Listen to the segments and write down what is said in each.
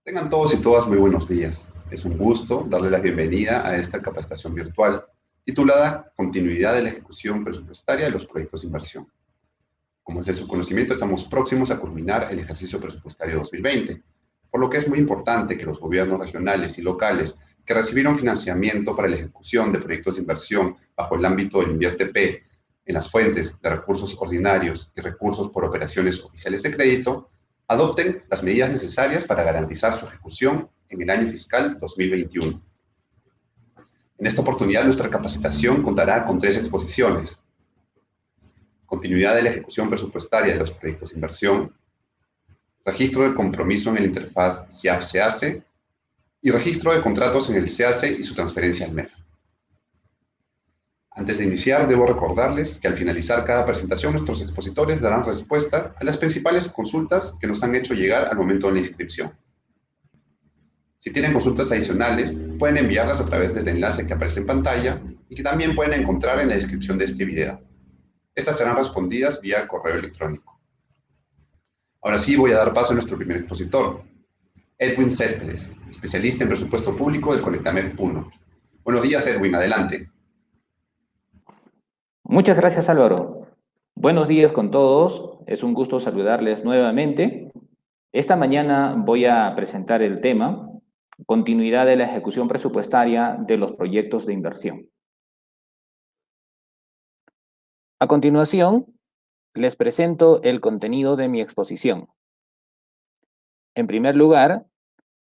Tengan todos y todas muy buenos días. Es un gusto darle la bienvenida a esta capacitación virtual titulada Continuidad de la ejecución presupuestaria de los proyectos de inversión. Como es de su conocimiento, estamos próximos a culminar el ejercicio presupuestario 2020, por lo que es muy importante que los gobiernos regionales y locales que recibieron financiamiento para la ejecución de proyectos de inversión bajo el ámbito del InviérteP en las fuentes de recursos ordinarios y recursos por operaciones oficiales de crédito, adopten las medidas necesarias para garantizar su ejecución en el año fiscal 2021. En esta oportunidad, nuestra capacitación contará con 3 exposiciones: continuidad de la ejecución presupuestaria de los proyectos de inversión, registro del compromiso en el interfaz SIAF-SEACE y registro de contratos en el SEACE y su transferencia al MEF. Antes de iniciar, debo recordarles que al finalizar cada presentación, nuestros expositores darán respuesta a las principales consultas que nos han hecho llegar al momento de la inscripción. Si tienen consultas adicionales, pueden enviarlas a través del enlace que aparece en pantalla y que también pueden encontrar en la descripción de este video. Estas serán respondidas vía correo electrónico. Ahora sí, voy a dar paso a nuestro primer expositor, Edwin Céspedes, especialista en presupuesto público del Conectamed Puno. Buenos días, Edwin, adelante. Muchas gracias, Álvaro. Buenos días con todos. Es un gusto saludarles nuevamente. Esta mañana voy a presentar el tema continuidad de la ejecución presupuestaria de los proyectos de inversión. A continuación, les presento el contenido de mi exposición. En primer lugar,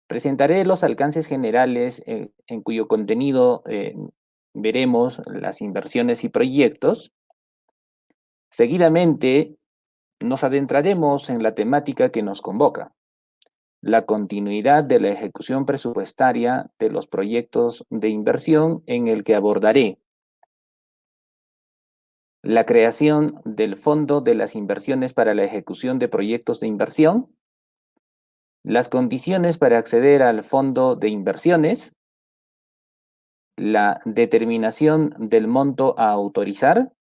presentaré los alcances generales en cuyo contenido veremos las inversiones y proyectos. Seguidamente, nos adentraremos en la temática que nos convoca, la continuidad de la ejecución presupuestaria de los proyectos de inversión, en el que abordaré la creación del Fondo de las Inversiones para la ejecución de proyectos de inversión, las condiciones para acceder al Fondo de Inversiones, la determinación del monto a autorizar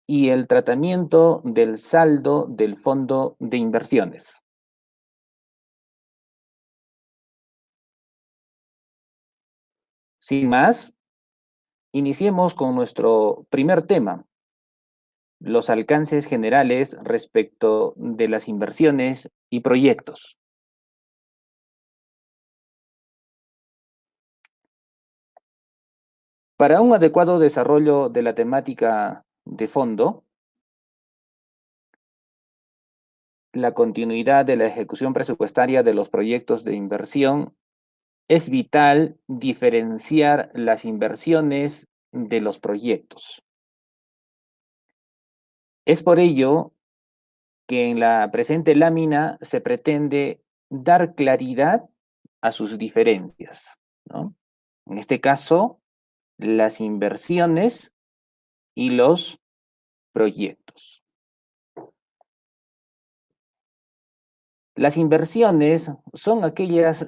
y el tratamiento del saldo del Fondo de Inversiones. Sin más, iniciemos con nuestro primer tema, los alcances generales respecto de las inversiones y proyectos. Para un adecuado desarrollo de la temática de fondo, la continuidad de la ejecución presupuestaria de los proyectos de inversión, es vital diferenciar las inversiones de los proyectos. Es por ello que en la presente lámina se pretende dar claridad a sus diferencias, ¿no? En este caso, las inversiones y los proyectos. Las inversiones son aquellas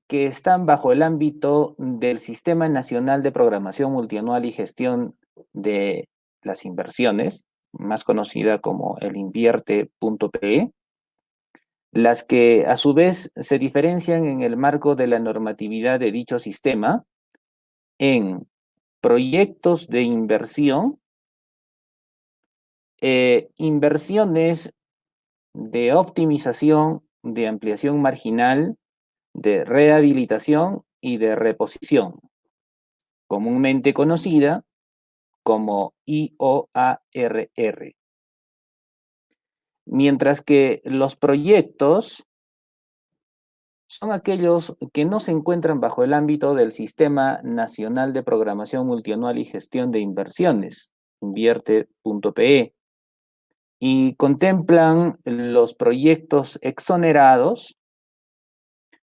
que están bajo el ámbito del Sistema Nacional de Programación Multianual y Gestión de las Inversiones, más conocida como el Invierte.pe, las que a su vez se diferencian en el marco de la normatividad de dicho sistema en proyectos de inversión, inversiones de optimización, de ampliación marginal, de rehabilitación y de reposición, comúnmente conocida como IOARR. Mientras que los proyectos son aquellos que no se encuentran bajo el ámbito del Sistema Nacional de Programación Multianual y Gestión de Inversiones, invierte.pe, y contemplan los proyectos exonerados,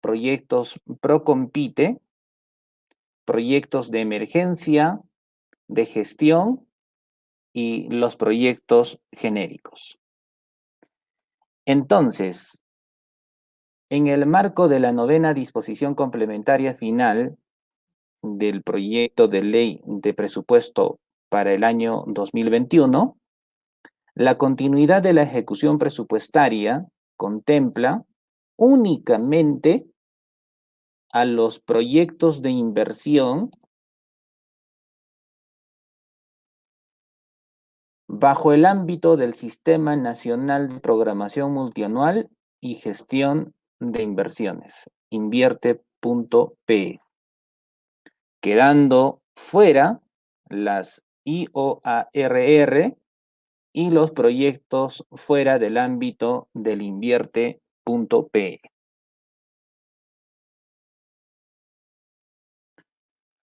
proyectos Procompite, proyectos de emergencia, de gestión y los proyectos genéricos. Entonces, en el marco de la 9ª disposición complementaria final del proyecto de ley de presupuesto para el año 2021, la continuidad de la ejecución presupuestaria contempla únicamente a los proyectos de inversión bajo el ámbito del Sistema Nacional de Programación Multianual y Gestión de Inversiones, invierte.pe, quedando fuera las IOARR y los proyectos fuera del ámbito del invierte.pe.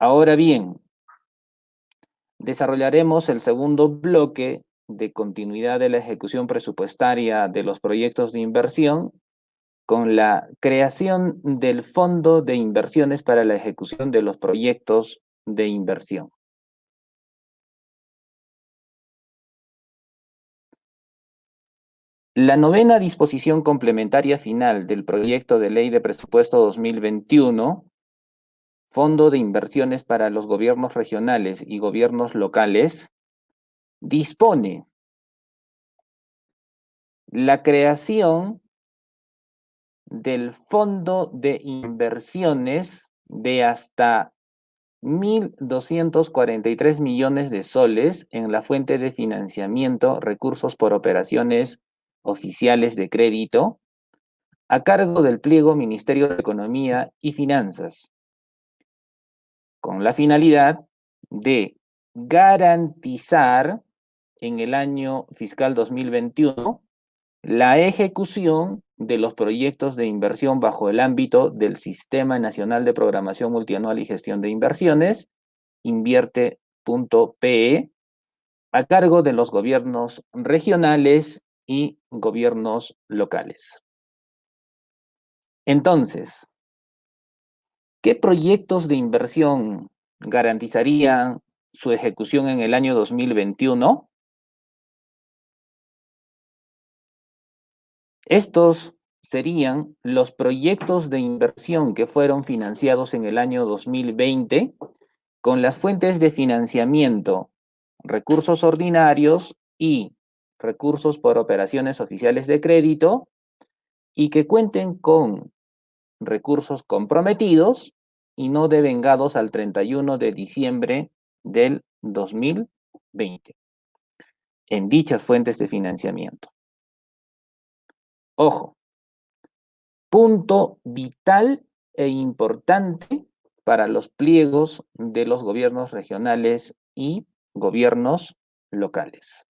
Ahora bien, desarrollaremos el segundo bloque de continuidad de la ejecución presupuestaria de los proyectos de inversión con la creación del Fondo de Inversiones para la ejecución de los proyectos de inversión. La 9ª disposición complementaria final del proyecto de ley de presupuesto 2021, Fondo de Inversiones para los Gobiernos Regionales y Gobiernos Locales, dispone la creación del Fondo de Inversiones de hasta 1.243 millones de soles en la fuente de financiamiento recursos por operaciones oficiales de crédito a cargo del pliego Ministerio de Economía y Finanzas, con la finalidad de garantizar en el año fiscal 2021 la ejecución de los proyectos de inversión bajo el ámbito del Sistema Nacional de Programación Multianual y Gestión de Inversiones, invierte.pe, a cargo de los gobiernos regionales y gobiernos locales. Entonces, ¿qué proyectos de inversión garantizarían su ejecución en el año 2021? Estos serían los proyectos de inversión que fueron financiados en el año 2020 con las fuentes de financiamiento, recursos ordinarios y recursos por operaciones oficiales de crédito y que cuenten con recursos comprometidos y no devengados al 31 de diciembre del 2020 en dichas fuentes de financiamiento. Ojo, punto vital e importante para los pliegos de los gobiernos regionales y gobiernos locales.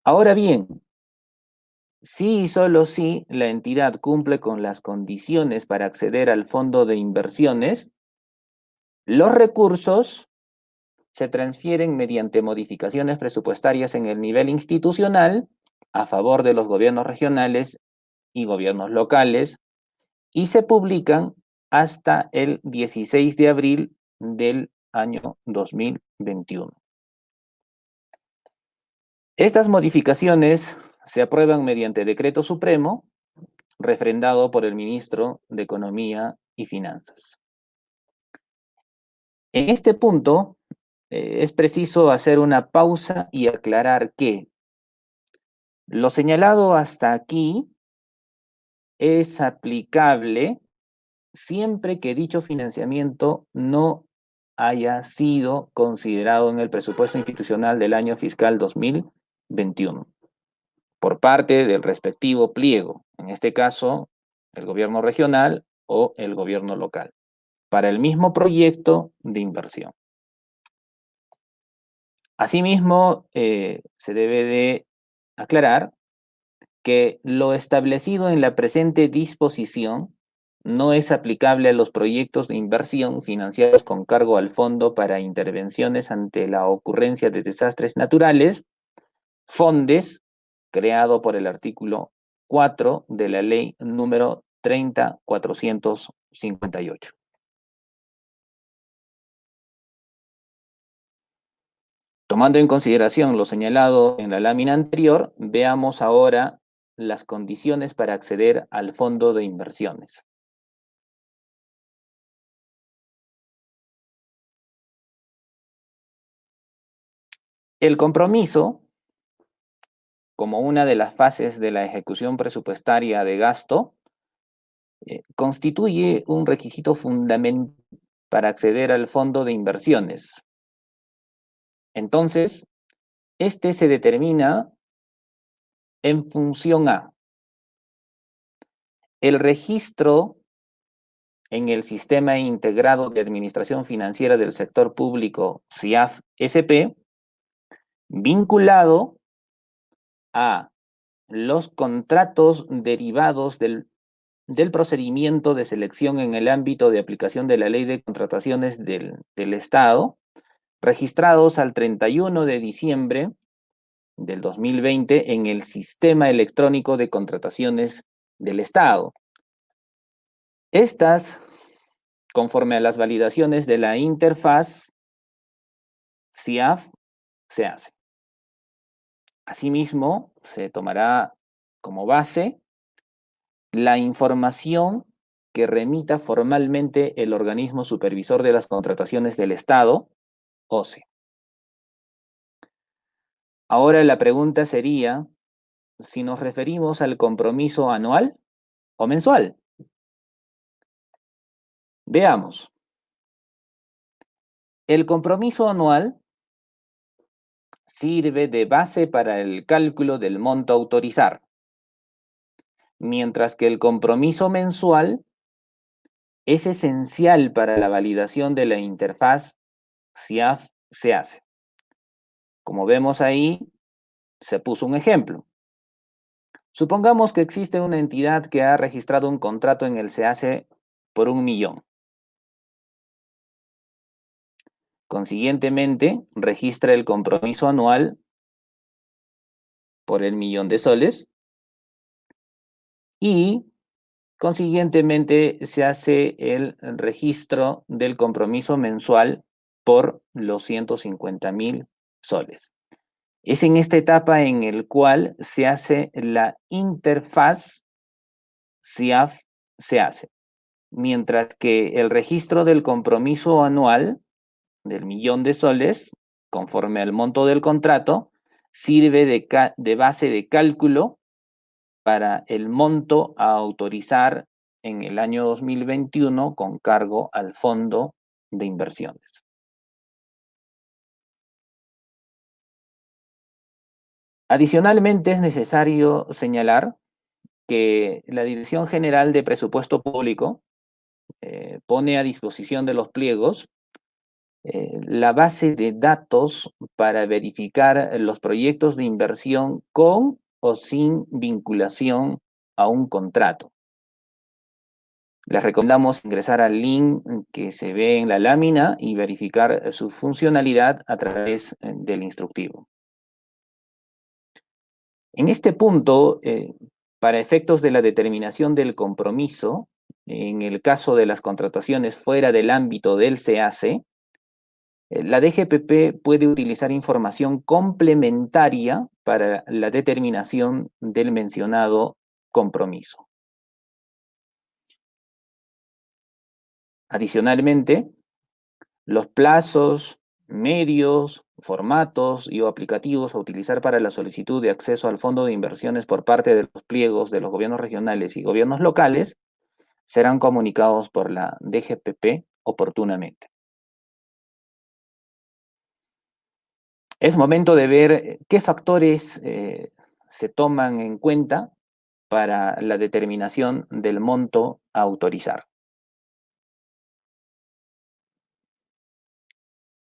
Ahora bien, si y solo si la entidad cumple con las condiciones para acceder al fondo de inversiones, los recursos se transfieren mediante modificaciones presupuestarias en el nivel institucional a favor de los gobiernos regionales y gobiernos locales y se publican hasta el 16 de abril del año 2021. Estas modificaciones se aprueban mediante decreto supremo refrendado por el ministro de Economía y Finanzas. En este punto, es preciso hacer una pausa y aclarar que lo señalado hasta aquí es aplicable siempre que dicho financiamiento no haya sido considerado en el presupuesto institucional del año fiscal 2021 por parte del respectivo pliego, en este caso, el gobierno regional o el gobierno local, para el mismo proyecto de inversión. Asimismo, se debe de aclarar que lo establecido en la presente disposición no es aplicable a los proyectos de inversión financiados con cargo al Fondo para Intervenciones ante la ocurrencia de desastres naturales, FONDES, creado por el artículo 4 de la ley número 30.458. Tomando en consideración lo señalado en la lámina anterior, veamos ahora las condiciones para acceder al fondo de inversiones. El compromiso, como una de las fases de la ejecución presupuestaria de gasto, constituye un requisito fundamental para acceder al fondo de inversiones. Entonces, este se determina en función a el registro en el Sistema Integrado de Administración Financiera del Sector Público, SIAF-SP, vinculado a los contratos derivados del procedimiento de selección en el ámbito de aplicación de la Ley de Contrataciones del Estado, registrados al 31 de diciembre del 2020 en el Sistema Electrónico de Contrataciones del Estado. Estas, conforme a las validaciones de la interfaz SIAF, se hace. Asimismo, se tomará como base la información que remita formalmente el organismo supervisor de las contrataciones del Estado, OCE. Ahora la pregunta sería si nos referimos al compromiso anual o mensual. Veamos. El compromiso anual sirve de base para el cálculo del monto a autorizar, mientras que el compromiso mensual es esencial para la validación de la interfaz SIAF-SEACE. Como vemos ahí, se puso un ejemplo. Supongamos que existe una entidad que ha registrado un contrato en el SEACE por 1 millón. Consiguientemente, registra el compromiso anual por el 1.000.000 de soles y, consiguientemente, se hace el registro del compromiso mensual por los 150.000 soles. Es en esta etapa en la cual se hace la interfaz SIAF-SEACE, mientras que el registro del compromiso anual del 1.000.000 de soles, conforme al monto del contrato, sirve de base de cálculo para el monto a autorizar en el año 2021 con cargo al Fondo de Inversiones. Adicionalmente, es necesario señalar que la Dirección General de Presupuesto Público pone a disposición de los pliegos la base de datos para verificar los proyectos de inversión con o sin vinculación a un contrato. Les recomendamos ingresar al link que se ve en la lámina y verificar su funcionalidad a través del instructivo. En este punto, para efectos de la determinación del compromiso, en el caso de las contrataciones fuera del ámbito del SEACE, la DGPP puede utilizar información complementaria para la determinación del mencionado compromiso. Adicionalmente, los plazos, medios, formatos y o aplicativos a utilizar para la solicitud de acceso al fondo de inversiones por parte de los pliegos de los gobiernos regionales y gobiernos locales serán comunicados por la DGPP oportunamente. Es momento de ver qué factores se toman en cuenta para la determinación del monto a autorizar.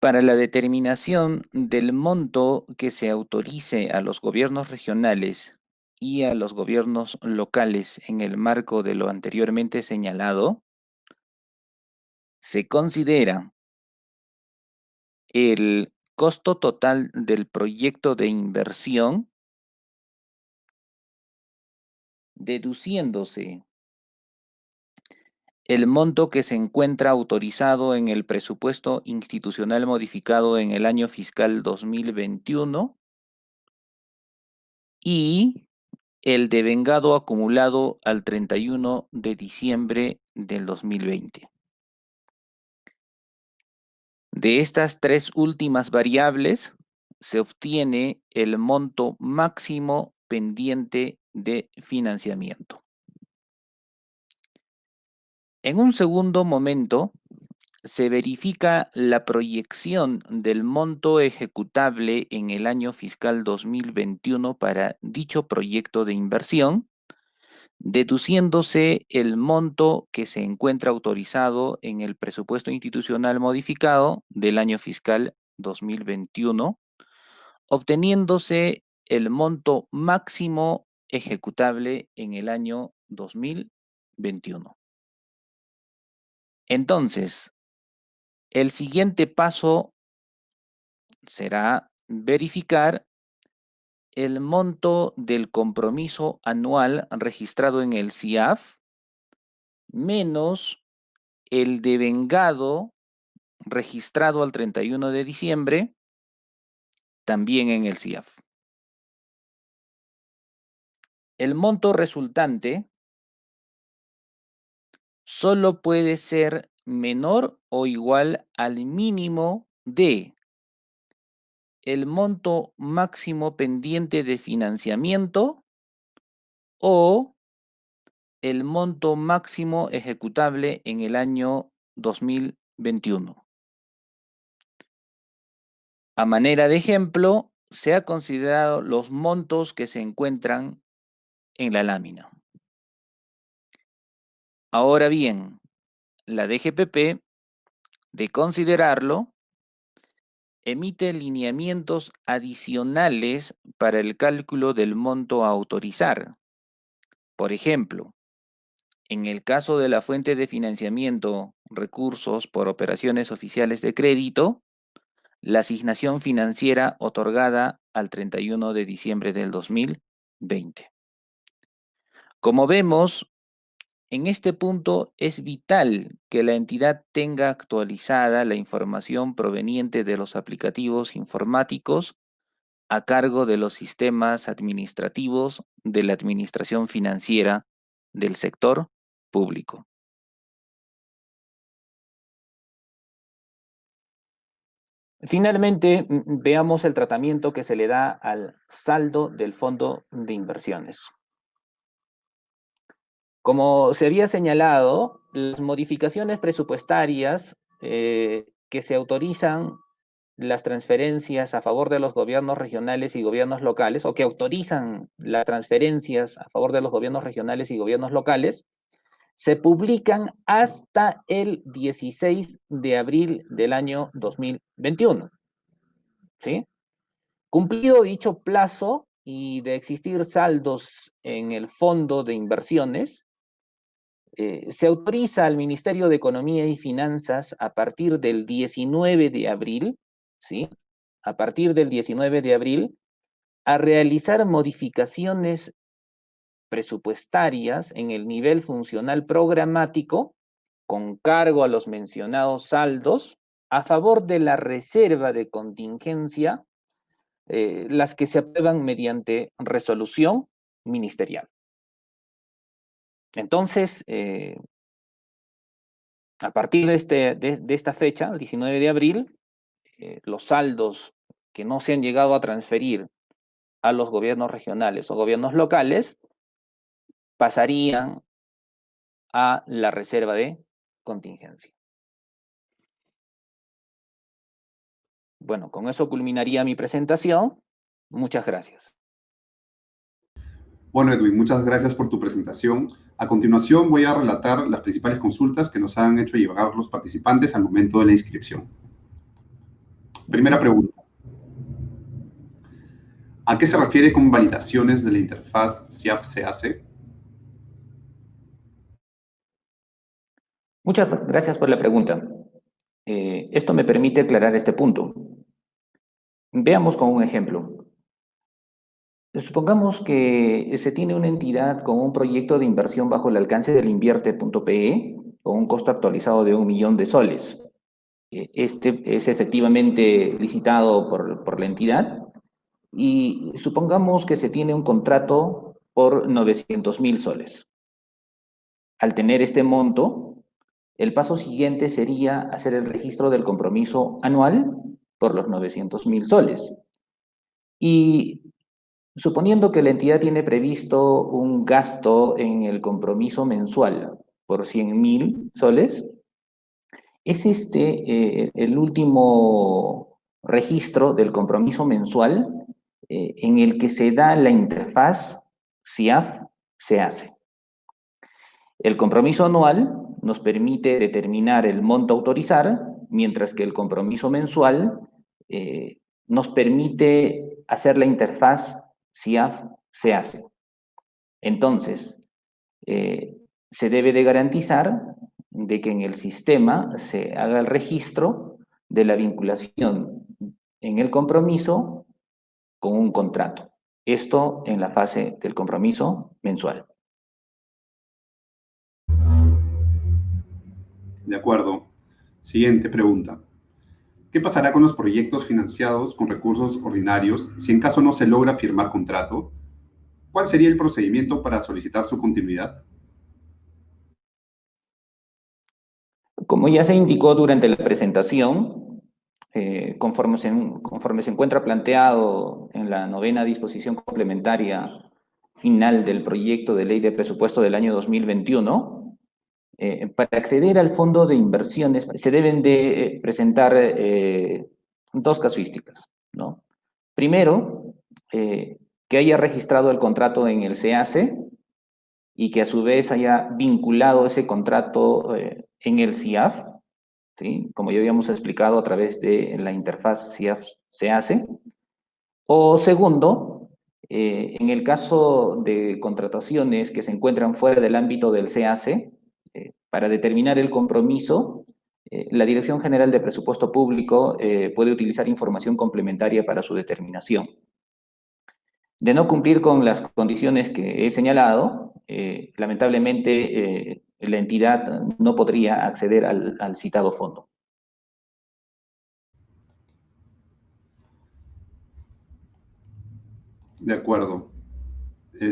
Para la determinación del monto que se autorice a los gobiernos regionales y a los gobiernos locales en el marco de lo anteriormente señalado, se considera el costo total del proyecto de inversión, deduciéndose el monto que se encuentra autorizado en el presupuesto institucional modificado en el año fiscal 2021 y el devengado acumulado al 31 de diciembre del 2020. De estas tres últimas variables se obtiene el monto máximo pendiente de financiamiento. En un segundo momento, se verifica la proyección del monto ejecutable en el año fiscal 2021 para dicho proyecto de inversión, deduciéndose el monto que se encuentra autorizado en el presupuesto institucional modificado del año fiscal 2021, obteniéndose el monto máximo ejecutable en el año 2021. Entonces, el siguiente paso será verificar el monto del compromiso anual registrado en el CIAF menos el devengado registrado al 31 de diciembre también en el CIAF. El monto resultante solo puede ser menor o igual al mínimo de el monto máximo pendiente de financiamiento o el monto máximo ejecutable en el año 2021. A manera de ejemplo, se ha considerado los montos que se encuentran en la lámina. Ahora bien, la DGPP, de considerarlo, emite lineamientos adicionales para el cálculo del monto a autorizar. Por ejemplo, en el caso de la fuente de financiamiento, recursos por operaciones oficiales de crédito, la asignación financiera otorgada al 31 de diciembre del 2020. Como vemos, en este punto es vital que la entidad tenga actualizada la información proveniente de los aplicativos informáticos a cargo de los sistemas administrativos de la administración financiera del sector público. Finalmente, veamos el tratamiento que se le da al saldo del fondo de inversiones. Como se había señalado, las modificaciones presupuestarias que se autorizan las transferencias a favor de los gobiernos regionales y gobiernos locales, o que autorizan las transferencias a favor de los gobiernos regionales y gobiernos locales, se publican hasta el 16 de abril del año 2021. ¿Sí? Cumplido dicho plazo y de existir saldos en el fondo de inversiones, se autoriza al Ministerio de Economía y Finanzas a partir del 19 de abril, ¿sí? A partir del 19 de abril, a realizar modificaciones presupuestarias en el nivel funcional programático con cargo a los mencionados saldos a favor de la reserva de contingencia, las que se aprueban mediante resolución ministerial. Entonces, a partir de esta fecha, el 19 de abril, los saldos que no se han llegado a transferir a los gobiernos regionales o gobiernos locales pasarían a la reserva de contingencia. Bueno, con eso culminaría mi presentación. Muchas gracias. Bueno, Edwin, muchas gracias por tu presentación. A continuación voy a relatar las principales consultas que nos han hecho llegar los participantes al momento de la inscripción. Primera pregunta. ¿A qué se refiere con validaciones de la interfaz SIAF-CAC? Muchas gracias por la pregunta. Esto me permite aclarar este punto. Veamos con un ejemplo. Supongamos que se tiene una entidad con un proyecto de inversión bajo el alcance del invierte.pe con un costo actualizado de 1.000.000 de soles. Este es efectivamente licitado por la entidad y supongamos que se tiene un contrato por 900.000 soles. Al tener este monto, el paso siguiente sería hacer el registro del compromiso anual por los 900.000 soles. Y suponiendo que la entidad tiene previsto un gasto en el compromiso mensual por 100.000 soles, es el último registro del compromiso mensual en el que se da la interfaz SIAF-CAC. El compromiso anual nos permite determinar el monto a autorizar, mientras que el compromiso mensual nos permite hacer la interfaz SIAF-CAC. Entonces, se debe de garantizar de que en el sistema se haga el registro de la vinculación en el compromiso con un contrato. Esto en la fase del compromiso mensual. De acuerdo. Siguiente pregunta. ¿Qué pasará con los proyectos financiados con recursos ordinarios si en caso no se logra firmar contrato? ¿Cuál sería el procedimiento para solicitar su continuidad? Como ya se indicó durante la presentación, conforme se encuentra planteado en la 9ª disposición complementaria final del proyecto de ley de presupuesto del año 2021, para acceder al fondo de inversiones se deben de presentar dos casuísticas, ¿no? Primero, que haya registrado el contrato en el SEACE y que a su vez haya vinculado ese contrato en el SIAF, ¿sí? Como ya habíamos explicado a través de la interfaz SIAF-CAC. O segundo, en el caso de contrataciones que se encuentran fuera del ámbito del CAC, para determinar el compromiso, la Dirección General de Presupuesto Público puede utilizar información complementaria para su determinación. De no cumplir con las condiciones que he señalado, lamentablemente la entidad no podría acceder al citado fondo. De acuerdo.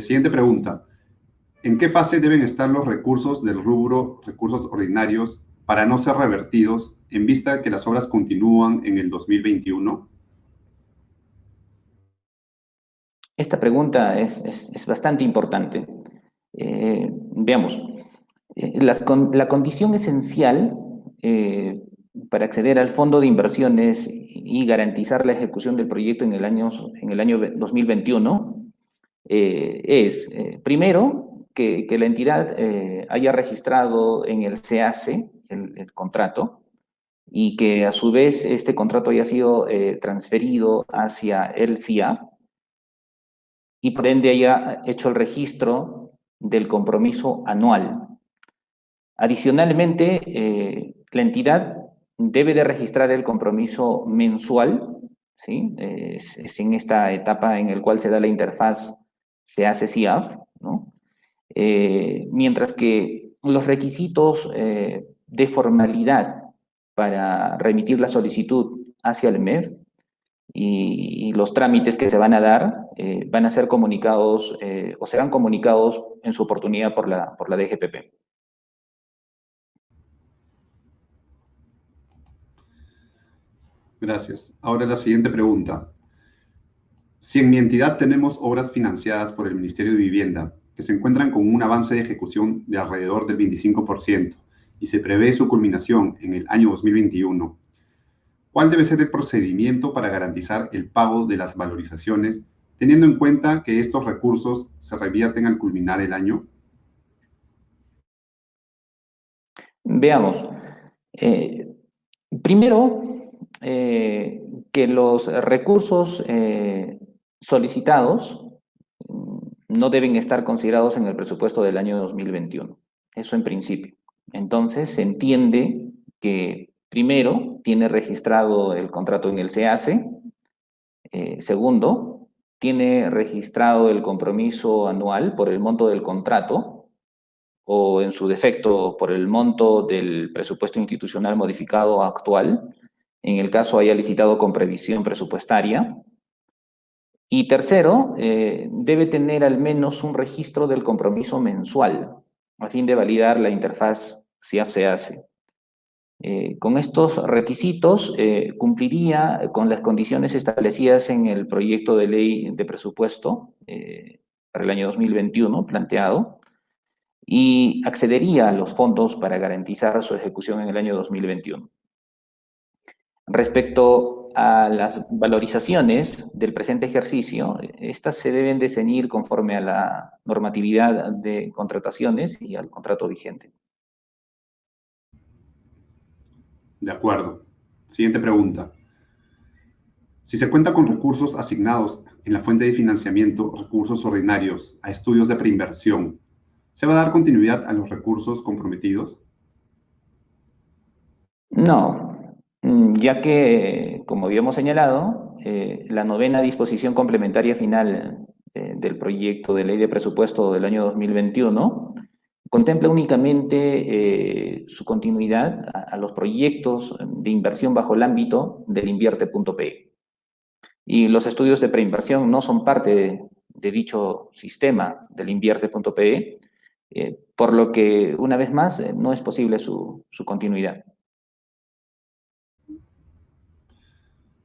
Siguiente pregunta. ¿En qué fase deben estar los recursos del rubro recursos ordinarios para no ser revertidos en vista de que las obras continúan en el 2021? Esta pregunta es bastante importante. Veamos, la condición esencial para acceder al fondo de inversiones y garantizar la ejecución del proyecto en el año 2021 es, primero, que la entidad haya registrado en el SEACE el contrato y que a su vez este contrato haya sido transferido hacia el CIAF y por ende haya hecho el registro del compromiso anual. Adicionalmente, la entidad debe de registrar el compromiso mensual, ¿sí? Es en esta etapa en la cual se da la interfaz SEACE-CIAF, ¿no? Mientras que los requisitos de formalidad para remitir la solicitud hacia el MEF y los trámites que se van a dar van a ser comunicados o serán comunicados en su oportunidad por la DGPP. Gracias. Ahora la siguiente pregunta. Si en mi entidad tenemos obras financiadas por el Ministerio de Vivienda que se encuentran con un avance de ejecución de alrededor del 25% y se prevé su culminación en el año 2021, ¿cuál debe ser el procedimiento para garantizar el pago de las valorizaciones, teniendo en cuenta que estos recursos se revierten al culminar el año? Veamos. Primero, que los recursos solicitados no deben estar considerados en el presupuesto del año 2021. Eso en principio. Entonces, se entiende que primero tiene registrado el contrato en el SEACE. Segundo, tiene registrado el compromiso anual por el monto del contrato o en su defecto por el monto del presupuesto institucional modificado actual, en el caso haya licitado con previsión presupuestaria. Y tercero, debe tener al menos un registro del compromiso mensual a fin de validar la interfaz CIAF-SEACE. Con estos requisitos cumpliría con las condiciones establecidas en el proyecto de ley de presupuesto para el año 2021 planteado y accedería a los fondos para garantizar su ejecución en el año 2021. Respecto a las valorizaciones del presente ejercicio, estas se deben de ceñir conforme a la normatividad de contrataciones y al contrato vigente. De acuerdo. Siguiente pregunta. Si se cuenta con recursos asignados en la fuente de financiamiento, recursos ordinarios, a estudios de preinversión, ¿se va a dar continuidad a los recursos comprometidos? No, ya que, como habíamos señalado, la novena disposición complementaria final del proyecto de ley de presupuesto del año 2021 contempla únicamente su continuidad a los proyectos de inversión bajo el ámbito del Invierte.pe. Y los estudios de preinversión no son parte de dicho sistema del Invierte.pe, por lo que, una vez más, no es posible su continuidad.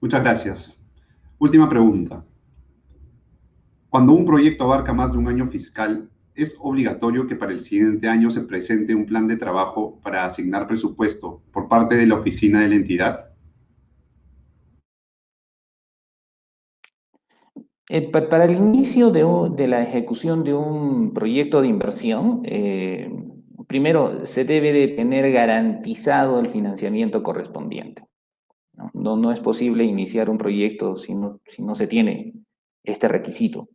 Muchas gracias. Última pregunta. Cuando un proyecto abarca más de un año fiscal, ¿es obligatorio que para el siguiente año se presente un plan de trabajo para asignar presupuesto por parte de la oficina de la entidad? Para el inicio de la ejecución de un proyecto de inversión, primero se debe de tener garantizado el financiamiento correspondiente. No es posible iniciar un proyecto si no se tiene este requisito.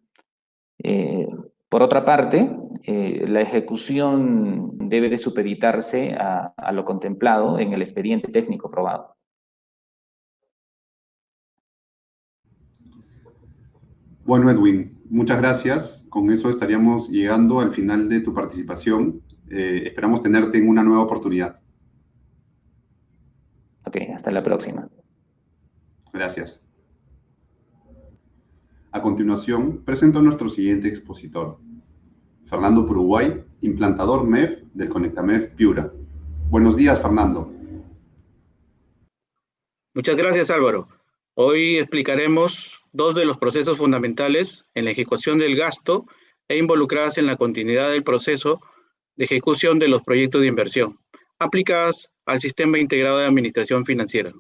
Por otra parte, la ejecución debe de supeditarse a lo contemplado en el expediente técnico aprobado. Bueno, Edwin, muchas gracias. Con eso estaríamos llegando al final de tu participación. Esperamos tenerte en una nueva oportunidad. Ok, hasta la próxima. Gracias. A continuación, presento a nuestro siguiente expositor, Fernando Puruguay, implantador MEF del Conectamef Piura. Buenos días, Fernando. Muchas gracias, Álvaro. Hoy explicaremos dos de los procesos fundamentales en la ejecución del gasto e involucradas en la continuidad del proceso de ejecución de los proyectos de inversión, aplicadas al Sistema Integrado de Administración Financiera.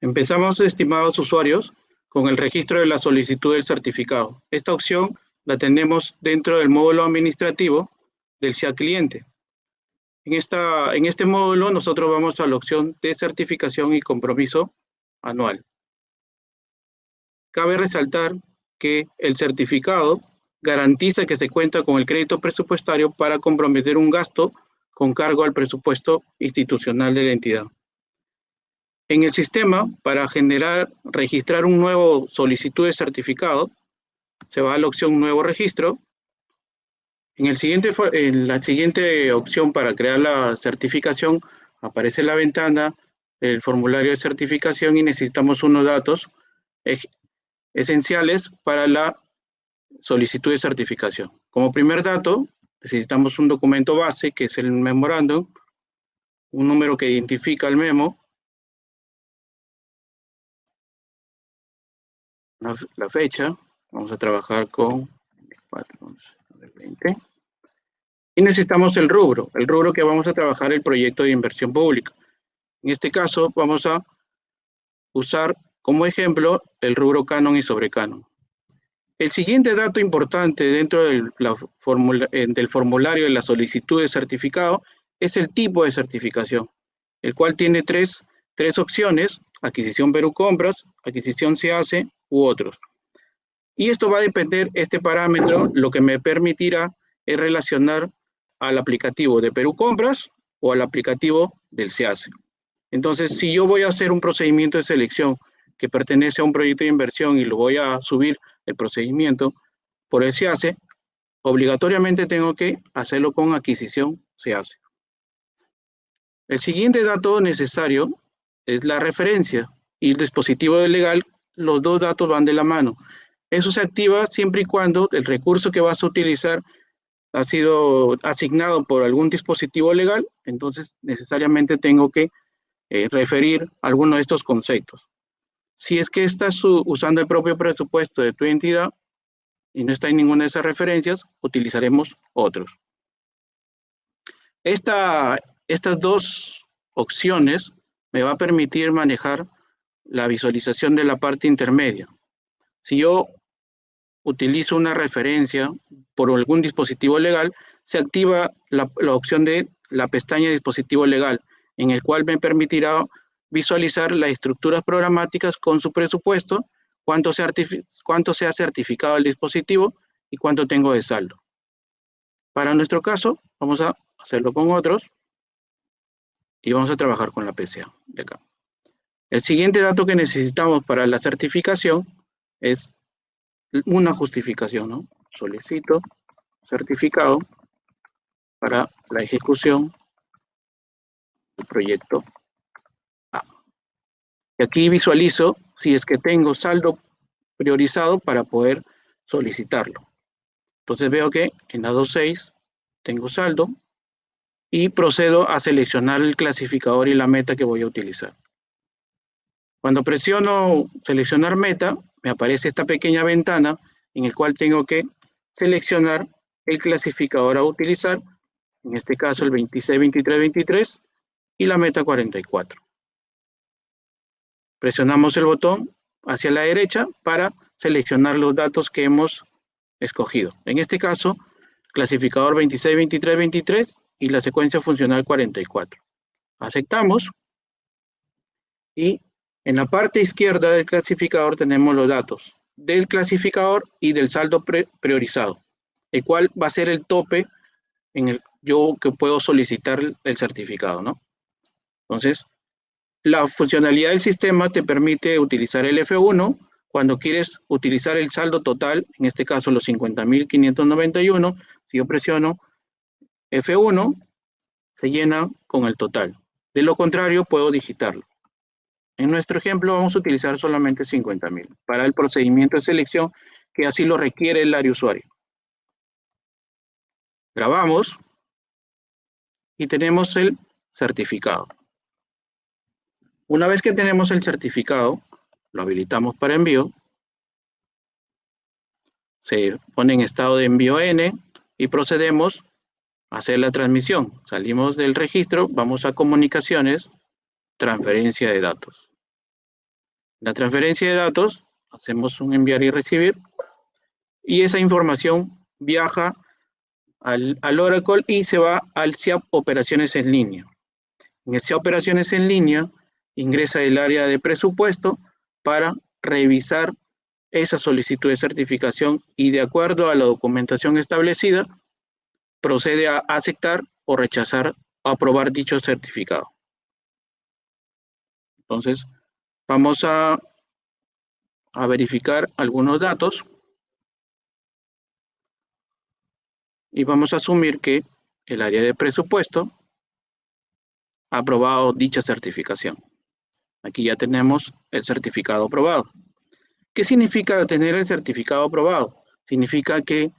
Empezamos, estimados usuarios, con el registro de la solicitud del certificado. Esta opción la tenemos dentro del módulo administrativo del SEA Cliente. En este módulo nosotros vamos a la opción de certificación y compromiso anual. Cabe resaltar que el certificado garantiza que se cuenta con el crédito presupuestario para comprometer un gasto con cargo al presupuesto institucional de la entidad. En el sistema, para registrar un nuevo solicitud de certificado, se va a la opción Nuevo Registro. En la siguiente opción para crear la certificación, aparece la ventana del formulario de certificación y necesitamos unos datos esenciales para la solicitud de certificación. Como primer dato, necesitamos un documento base, que es el memorándum, un número que identifica el memo, la fecha, vamos a trabajar con 4/11/20. Y necesitamos el rubro que vamos a trabajar el proyecto de inversión pública. En este caso, vamos a usar como ejemplo el rubro canon y sobrecanon. El siguiente dato importante dentro del formulario de la solicitud de certificado es el tipo de certificación, el cual tiene tres tres opciones: adquisición Perú Compras, adquisición SEACE u otros. Y esto va a depender, este parámetro, lo que me permitirá es relacionar al aplicativo de Perú Compras o al aplicativo del SEACE. Entonces, si yo voy a hacer un procedimiento de selección que pertenece a un proyecto de inversión y lo voy a subir el procedimiento por el SEACE, obligatoriamente tengo que hacerlo con adquisición SEACE. El siguiente dato necesario es la referencia y el dispositivo legal. Los dos datos van de la mano. Eso se activa siempre y cuando el recurso que vas a utilizar ha sido asignado por algún dispositivo legal, entonces necesariamente tengo que referir alguno de estos conceptos. Si es que estás usando el propio presupuesto de tu entidad y no está en ninguna de esas referencias, utilizaremos otros. Estas dos opciones me va a permitir manejar la visualización de la parte intermedia. Si yo utilizo una referencia por algún dispositivo legal, se activa la opción de la pestaña dispositivo legal, en el cual me permitirá visualizar las estructuras programáticas con su presupuesto, cuánto se ha certificado el dispositivo y cuánto tengo de saldo. Para nuestro caso, vamos a hacerlo con otros y vamos a trabajar con la PCA de acá. El siguiente dato que necesitamos para la certificación es una justificación, ¿no? Solicito certificado para la ejecución del proyecto A. Y aquí visualizo si es que tengo saldo priorizado para poder solicitarlo. Entonces veo que en la 2.6 tengo saldo y procedo a seleccionar el clasificador y la meta que voy a utilizar. Cuando presiono seleccionar meta, me aparece esta pequeña ventana en la cual tengo que seleccionar el clasificador a utilizar, en este caso el 262323 y la meta 44. Presionamos el botón hacia la derecha para seleccionar los datos que hemos escogido. En este caso, clasificador 262323 y la secuencia funcional 44. Aceptamos y en la parte izquierda del clasificador tenemos los datos del clasificador y del saldo priorizado, el cual va a ser el tope en el yo que puedo solicitar el certificado, ¿no? Entonces, la funcionalidad del sistema te permite utilizar el F1 cuando quieres utilizar el saldo total, en este caso los 50.591. Si yo presiono F1, se llena con el total. De lo contrario, puedo digitarlo. En nuestro ejemplo vamos a utilizar solamente 50.000 para el procedimiento de selección que así lo requiere el área usuario. Grabamos y tenemos el certificado. Una vez que tenemos el certificado, lo habilitamos para envío. Se pone en estado de envío N y procedemos a hacer la transmisión. Salimos del registro, vamos a comunicaciones, transferencia de datos. La transferencia de datos, hacemos un enviar y recibir, y esa información viaja al Oracle y se va al SEAP Operaciones en Línea. En el SEAP Operaciones en Línea, ingresa el área de presupuesto para revisar esa solicitud de certificación y de acuerdo a la documentación establecida, procede a aceptar o rechazar o aprobar dicho certificado. Entonces, vamos a verificar algunos datos y vamos a asumir que el área de presupuesto ha aprobado dicha certificación. Aquí ya tenemos el certificado aprobado. ¿Qué significa tener el certificado aprobado? Significa que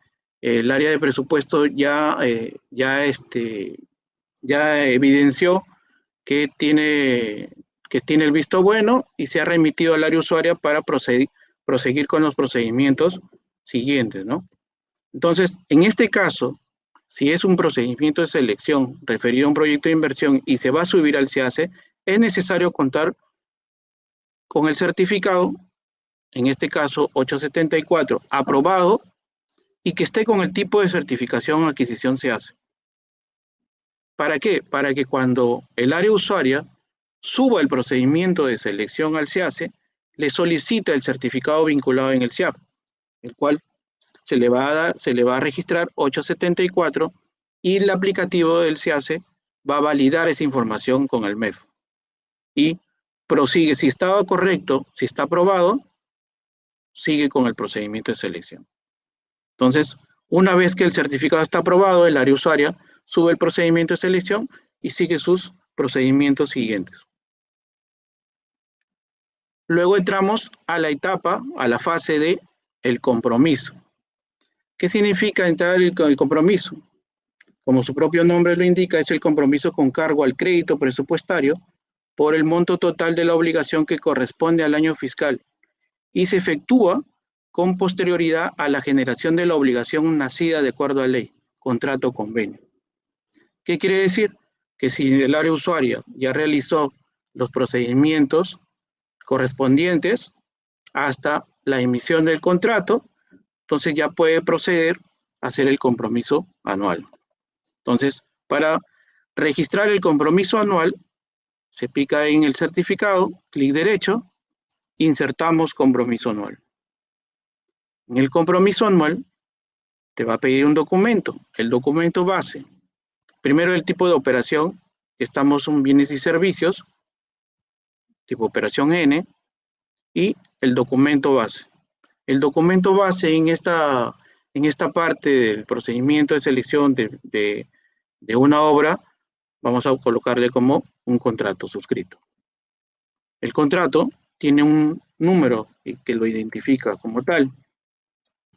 el área de presupuesto ya evidenció que tiene el visto bueno y se ha remitido al área usuaria para proseguir con los procedimientos siguientes, ¿no? Entonces, en este caso, si es un procedimiento de selección referido a un proyecto de inversión y se va a subir al SEACE, es necesario contar con el certificado, en este caso 874, aprobado y que esté con el tipo de certificación adquisición SEACE. ¿Para qué? Para que cuando el área usuaria suba el procedimiento de selección al SEACE, le solicita el certificado vinculado en el SIAF, el cual se le va a registrar 874 y el aplicativo del SEACE va a validar esa información con el MEF. Y prosigue, si estaba correcto, si está aprobado, sigue con el procedimiento de selección. Entonces, una vez que el certificado está aprobado, el área usuaria sube el procedimiento de selección y sigue sus procedimientos siguientes. Luego entramos a la etapa, a la fase de el compromiso. ¿Qué significa entrar el compromiso? Como su propio nombre lo indica, es el compromiso con cargo al crédito presupuestario por el monto total de la obligación que corresponde al año fiscal y se efectúa con posterioridad a la generación de la obligación nacida de acuerdo a ley, contrato o convenio. ¿Qué quiere decir? Que si el área usuaria ya realizó los procedimientos correspondientes hasta la emisión del contrato, entonces ya puede proceder a hacer el compromiso anual. Entonces, para registrar el compromiso anual, se pica en el certificado, clic derecho, insertamos compromiso anual. En el compromiso anual, te va a pedir un documento, el documento base. Primero el tipo de operación, estamos en bienes y servicios, tipo operación N, y el documento base. El documento base en esta parte del procedimiento de selección de una obra, vamos a colocarle como un contrato suscrito. El contrato tiene un número que lo identifica como tal,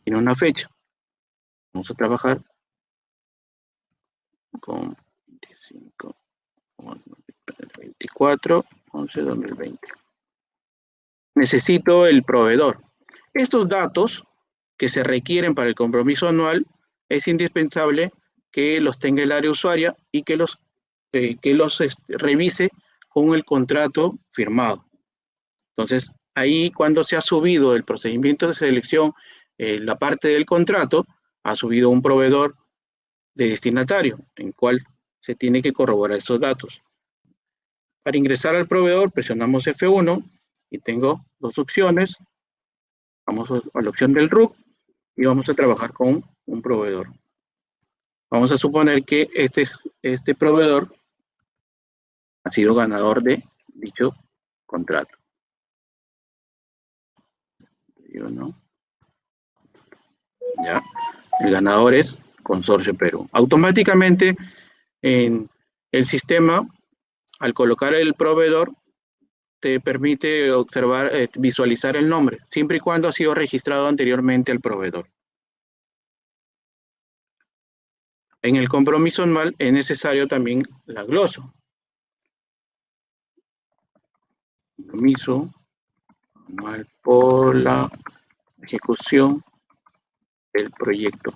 tiene una fecha. Vamos a trabajar con 25, 24, 11, 2020. Necesito el proveedor. Estos datos que se requieren para el compromiso anual es indispensable que los tenga el área usuaria y que los revise con el contrato firmado. Entonces, ahí cuando se ha subido el procedimiento de selección, la parte del contrato, ha subido un proveedor de destinatario, en cual se tiene que corroborar esos datos. Para ingresar al proveedor, presionamos F1 y tengo dos opciones. Vamos a la opción del RUC y vamos a trabajar con un proveedor. Vamos a suponer que este proveedor ha sido ganador de dicho contrato. Ya, el ganador es Consorcio Perú. Automáticamente en el sistema, al colocar el proveedor, te permite observar, visualizar el nombre, siempre y cuando ha sido registrado anteriormente el proveedor. En el compromiso anual es necesario también la glosa. Compromiso anual por la ejecución del proyecto.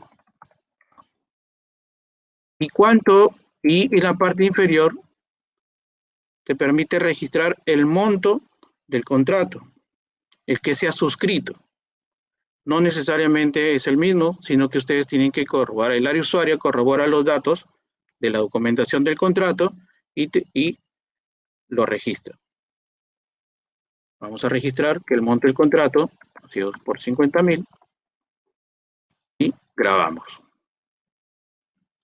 Y en la parte inferior te permite registrar el monto del contrato, el que se ha suscrito. No necesariamente es el mismo, sino que ustedes tienen que corroborar, el área usuaria corrobora los datos de la documentación del contrato y lo registra. Vamos a registrar que el monto del contrato ha sido por 50.000 y grabamos.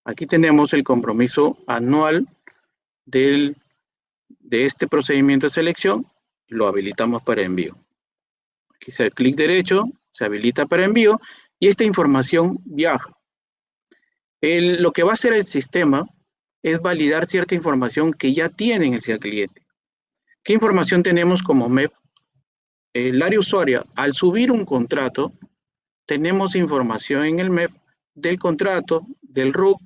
Aquí tenemos el compromiso anual de este procedimiento de selección, lo habilitamos para envío. Aquí se da clic derecho, se habilita para envío y esta información viaja. Lo que va a hacer el sistema es validar cierta información que ya tiene en el cliente. ¿Qué información tenemos como MEF? El área usuaria, al subir un contrato, tenemos información en el MEF del contrato, del RUC,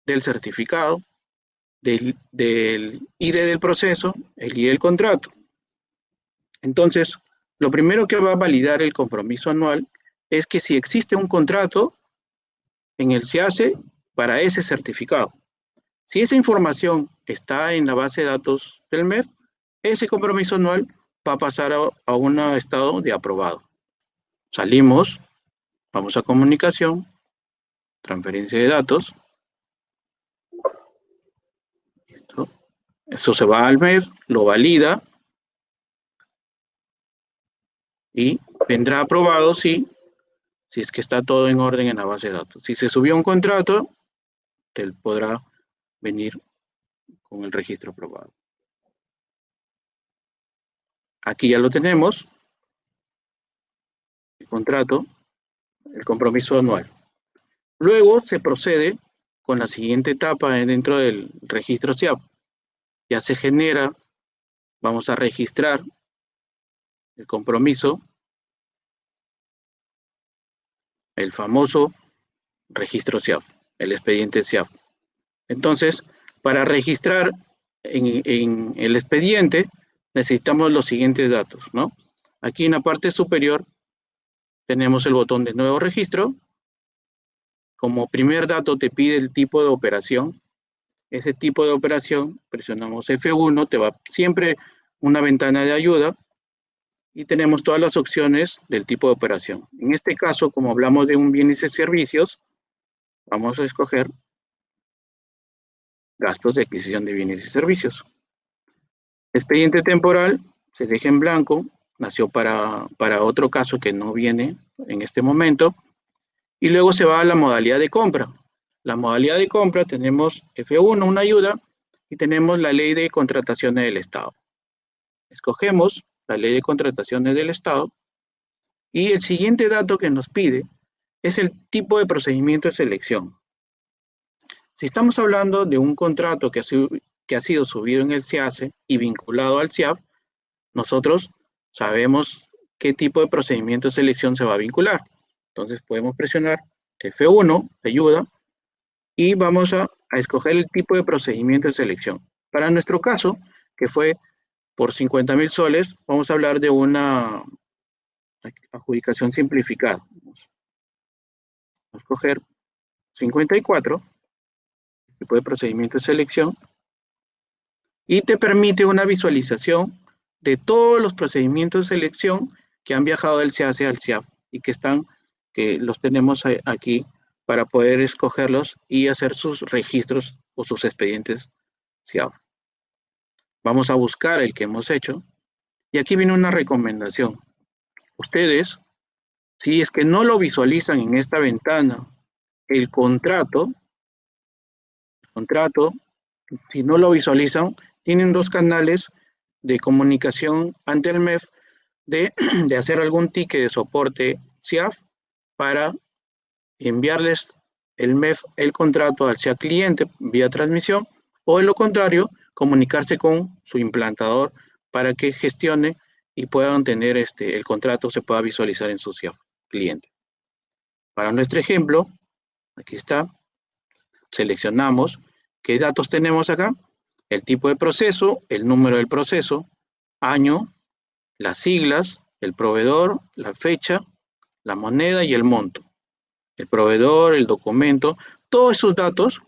del certificado, del ID del proceso, el ID del contrato. Entonces, lo primero que va a validar el compromiso anual es que si existe un contrato en el SEACE para ese certificado. Si esa información está en la base de datos del MEF, ese compromiso anual va a pasar a un estado de aprobado. Salimos, vamos a comunicación, transferencia de datos. Eso se va al MEF, lo valida y vendrá aprobado si es que está todo en orden en la base de datos. Si se subió un contrato, te podrá venir con el registro aprobado. Aquí ya lo tenemos, el contrato, el compromiso anual. Luego se procede con la siguiente etapa dentro del registro SIAP. Ya se genera, vamos a registrar el compromiso, el famoso registro SIAP, el expediente SIAP. Entonces, para registrar en el expediente, necesitamos los siguientes datos, ¿no? Aquí en la parte superior tenemos el botón de nuevo registro. Como primer dato te pide el tipo de operación. Ese tipo de operación, presionamos F1, te va siempre una ventana de ayuda y tenemos todas las opciones del tipo de operación. En este caso, como hablamos de un bienes y servicios, vamos a escoger gastos de adquisición de bienes y servicios. Expediente temporal se deja en blanco, nació para otro caso que no viene en este momento, y luego se va a la modalidad de compra. La modalidad de compra tenemos F1, una ayuda, y tenemos la ley de contrataciones del Estado. Escogemos la ley de contrataciones del Estado, y el siguiente dato que nos pide es el tipo de procedimiento de selección. Si estamos hablando de un contrato que ha sido subido en el SIACE y vinculado al SIAP, nosotros sabemos qué tipo de procedimiento de selección se va a vincular. Entonces podemos presionar F1, ayuda, y vamos a escoger el tipo de procedimiento de selección. Para nuestro caso, que fue por 50.000 soles, vamos a hablar de una adjudicación simplificada. Vamos a escoger 54, tipo de procedimiento de selección, y te permite una visualización de todos los procedimientos de selección que han viajado del SIACE al SIAP y que los tenemos aquí para poder escogerlos y hacer sus registros o sus expedientes SIAP. Vamos a buscar el que hemos hecho y aquí viene una recomendación. Ustedes, si es que no lo visualizan en esta ventana, el contrato, si no lo visualizan, tienen dos canales de comunicación ante el MEF de hacer algún ticket de soporte SIAF para enviarles el MEF, el contrato al SIAP cliente vía transmisión, o de lo contrario, comunicarse con su implantador para que gestione y puedan tener el contrato, se pueda visualizar en su SIAP cliente. Para nuestro ejemplo, aquí está, seleccionamos qué datos tenemos acá, el tipo de proceso, el número del proceso, año, las siglas, el proveedor, la fecha, la moneda y el monto. El proveedor, el documento, todos esos datos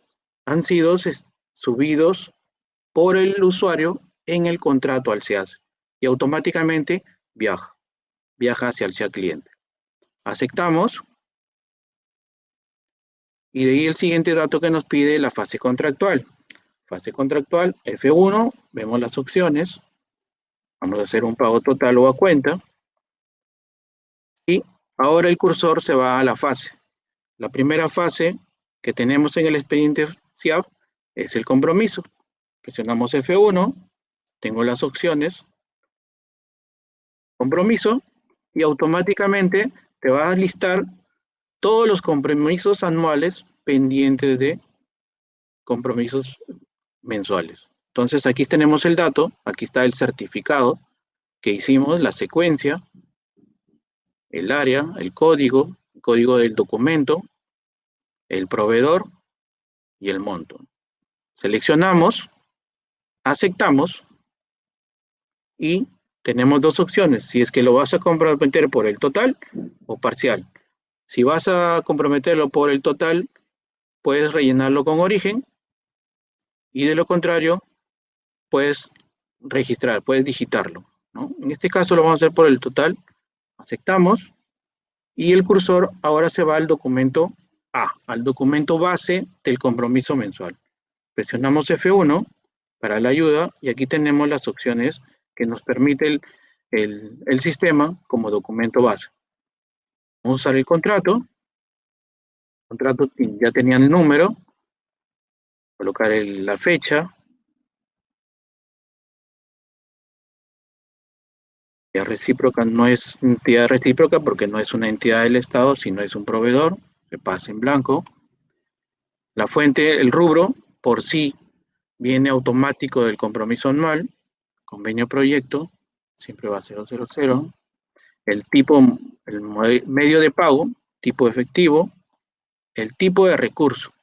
han sido subidos por el usuario en el contrato al SIACE y automáticamente viaja hacia el SIAP cliente. Aceptamos y de ahí el siguiente dato que nos pide la fase contractual. Fase contractual, F1, vemos las opciones. Vamos a hacer un pago total o a cuenta. Y ahora el cursor se va a la fase. La primera fase que tenemos en el expediente SIAP es el compromiso. Presionamos F1, tengo las opciones, compromiso, y automáticamente te va a listar todos los compromisos anuales pendientes de compromisos mensuales. Entonces aquí tenemos el dato, aquí está el certificado que hicimos, la secuencia, el área, el código del documento, el proveedor y el monto. Seleccionamos, aceptamos y tenemos dos opciones, si es que lo vas a comprometer por el total o parcial. Si vas a comprometerlo por el total, puedes rellenarlo con origen y de lo contrario, puedes registrar, puedes digitarlo, ¿no? En este caso lo vamos a hacer por el total, aceptamos y el cursor ahora se va al documento A, al documento base del compromiso mensual. Presionamos F1 para la ayuda, y aquí tenemos las opciones que nos permite el sistema como documento base. Vamos a usar el contrato. El contrato ya tenía el número, colocar la fecha, la recíproca no es entidad recíproca porque no es una entidad del Estado, sino es un proveedor, se pasa en blanco. La fuente, el rubro, por sí, viene automático del compromiso anual, convenio proyecto, siempre va a 000. El tipo, el medio de pago, tipo efectivo, el tipo de recurso.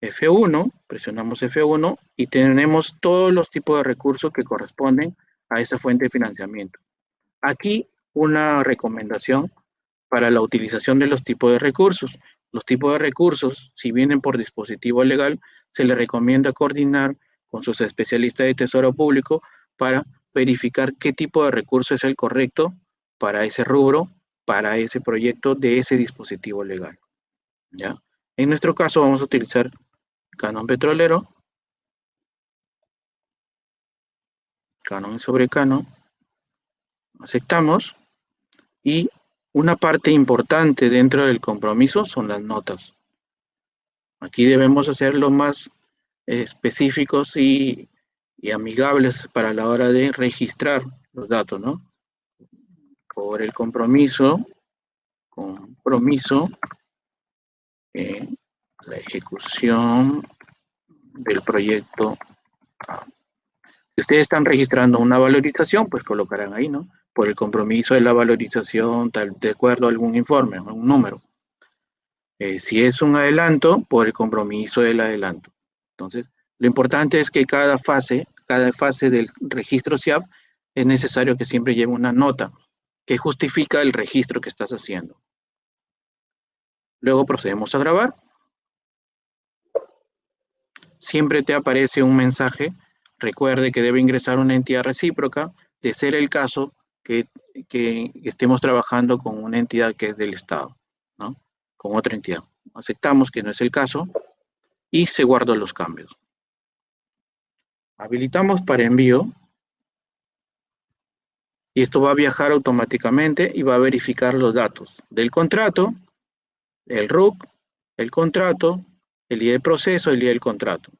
F1, presionamos F1 y tenemos todos los tipos de recursos que corresponden a esa fuente de financiamiento. Aquí una recomendación para la utilización de los tipos de recursos. Los tipos de recursos, si vienen por dispositivo legal, se le recomienda coordinar con sus especialistas de Tesoro Público para verificar qué tipo de recurso es el correcto para ese rubro, para ese proyecto de ese dispositivo legal. ¿Ya? En nuestro caso vamos a utilizar canon petrolero, canon sobre canon, aceptamos, y una parte importante dentro del compromiso son las notas. Aquí debemos hacerlo más específicos y amigables para la hora de registrar los datos, ¿no? Por el compromiso, la ejecución del proyecto. Si ustedes están registrando una valorización, pues colocarán ahí, ¿no? Por el compromiso de la valorización, de acuerdo a algún informe, un número. Si es un adelanto, por el compromiso del adelanto. Entonces, lo importante es que cada fase del registro SIAF es necesario que siempre lleve una nota que justifica el registro que estás haciendo. Luego procedemos a grabar. Siempre te aparece un mensaje. Recuerde que debe ingresar una entidad recíproca, de ser el caso que estemos trabajando con una entidad que es del Estado, ¿no? Con otra entidad. Aceptamos que no es el caso y se guardan los cambios. Habilitamos para envío y esto va a viajar automáticamente y va a verificar los datos del contrato, el RUC, el contrato, el ID de proceso, el ID del contrato.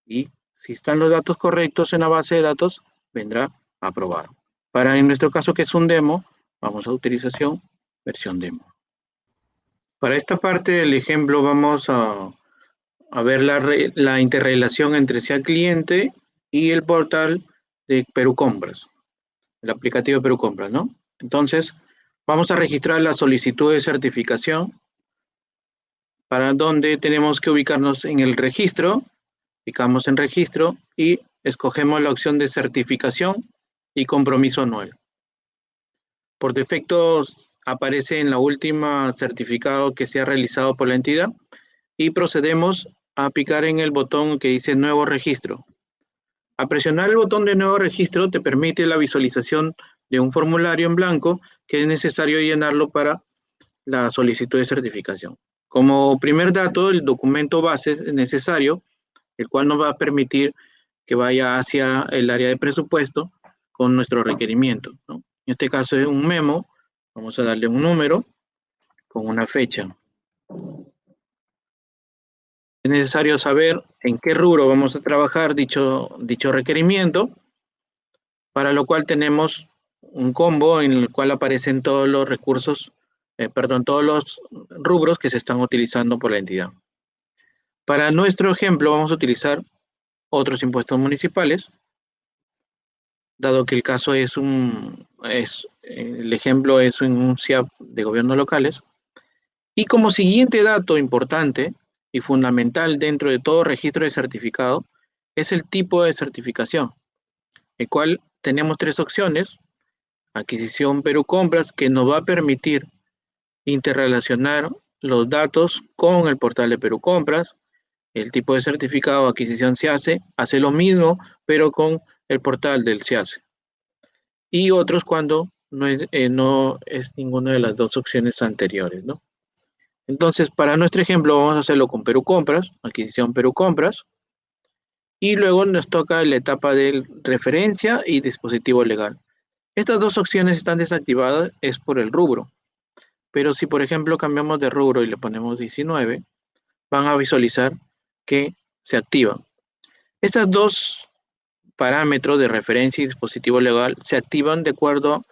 Y si están los datos correctos en la base de datos, vendrá aprobado. Para en nuestro caso que es un demo, vamos a utilización, versión demo. Para esta parte del ejemplo vamos a ver la interrelación entre SIA cliente y el portal de Perú Compras, el aplicativo de Perú Compras, ¿no? Entonces, vamos a registrar la solicitud de certificación, para donde tenemos que ubicarnos en el registro, picamos en registro y escogemos la opción de certificación y compromiso anual. Por defecto aparece en la última certificado que se ha realizado por la entidad y procedemos a picar en el botón que dice nuevo registro. Al presionar el botón de nuevo registro te permite la visualización de un formulario en blanco que es necesario llenarlo para la solicitud de certificación. Como primer dato, el documento base es necesario, el cual nos va a permitir que vaya hacia el área de presupuesto con nuestro requerimiento, ¿no? En este caso es un memo, vamos a darle un número con una fecha. Es necesario saber en qué rubro vamos a trabajar dicho requerimiento, para lo cual tenemos un combo en el cual aparecen todos los recursos, todos los rubros que se están utilizando por la entidad. Para nuestro ejemplo vamos a utilizar otros impuestos municipales, dado que el caso el ejemplo es un SIAP de gobiernos locales. Y como siguiente dato importante y fundamental dentro de todo registro de certificado es el tipo de certificación, el cual tenemos tres opciones: adquisición Perú Compras, que nos va a permitir interrelacionar los datos con el portal de Perú Compras. El tipo de certificado de adquisición SIACE hace lo mismo, pero con el portal del SIACE. Y otros cuando no es ninguna de las dos opciones anteriores, ¿no? Entonces, para nuestro ejemplo, vamos a hacerlo con Perú Compras, adquisición Perú Compras. Y luego nos toca la etapa de referencia y dispositivo legal. Estas dos opciones están desactivadas, es por el rubro. Pero si, por ejemplo, cambiamos de rubro y le ponemos 19, van a visualizar que se activa. Estos dos parámetros de referencia y dispositivo legal se activan de acuerdo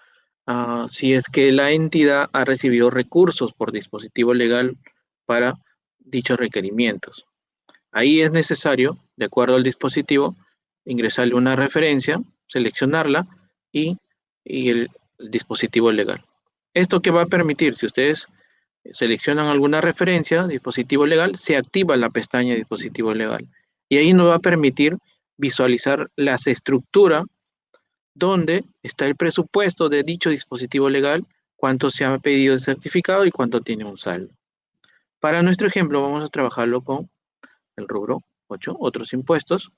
a si es que la entidad ha recibido recursos por dispositivo legal para dichos requerimientos. Ahí es necesario, de acuerdo al dispositivo, ingresarle una referencia, seleccionarla y el dispositivo legal. ¿Esto qué va a permitir? Si ustedes seleccionan alguna referencia, dispositivo legal, se activa la pestaña dispositivo legal. Y ahí nos va a permitir visualizar las estructuras donde está el presupuesto de dicho dispositivo legal, cuánto se ha pedido el certificado y cuánto tiene un saldo. Para nuestro ejemplo, vamos a trabajarlo con el rubro 8, otros impuestos,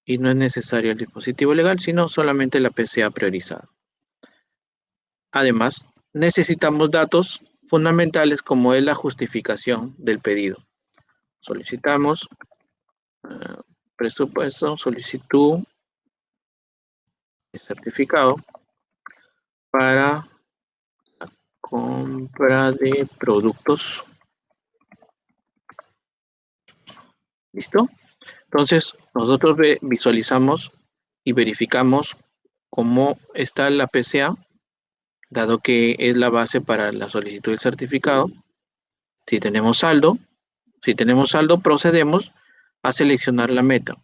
y no es necesario el dispositivo legal, sino solamente la PCA priorizada. Además, necesitamos datos fundamentales como es la justificación del pedido. Solicitamos presupuesto, solicitud de certificado para la compra de productos. ¿Listo? Entonces, nosotros visualizamos y verificamos cómo está la PCA, dado que es la base para la solicitud del certificado. Si tenemos saldo, procedemos a seleccionar la meta.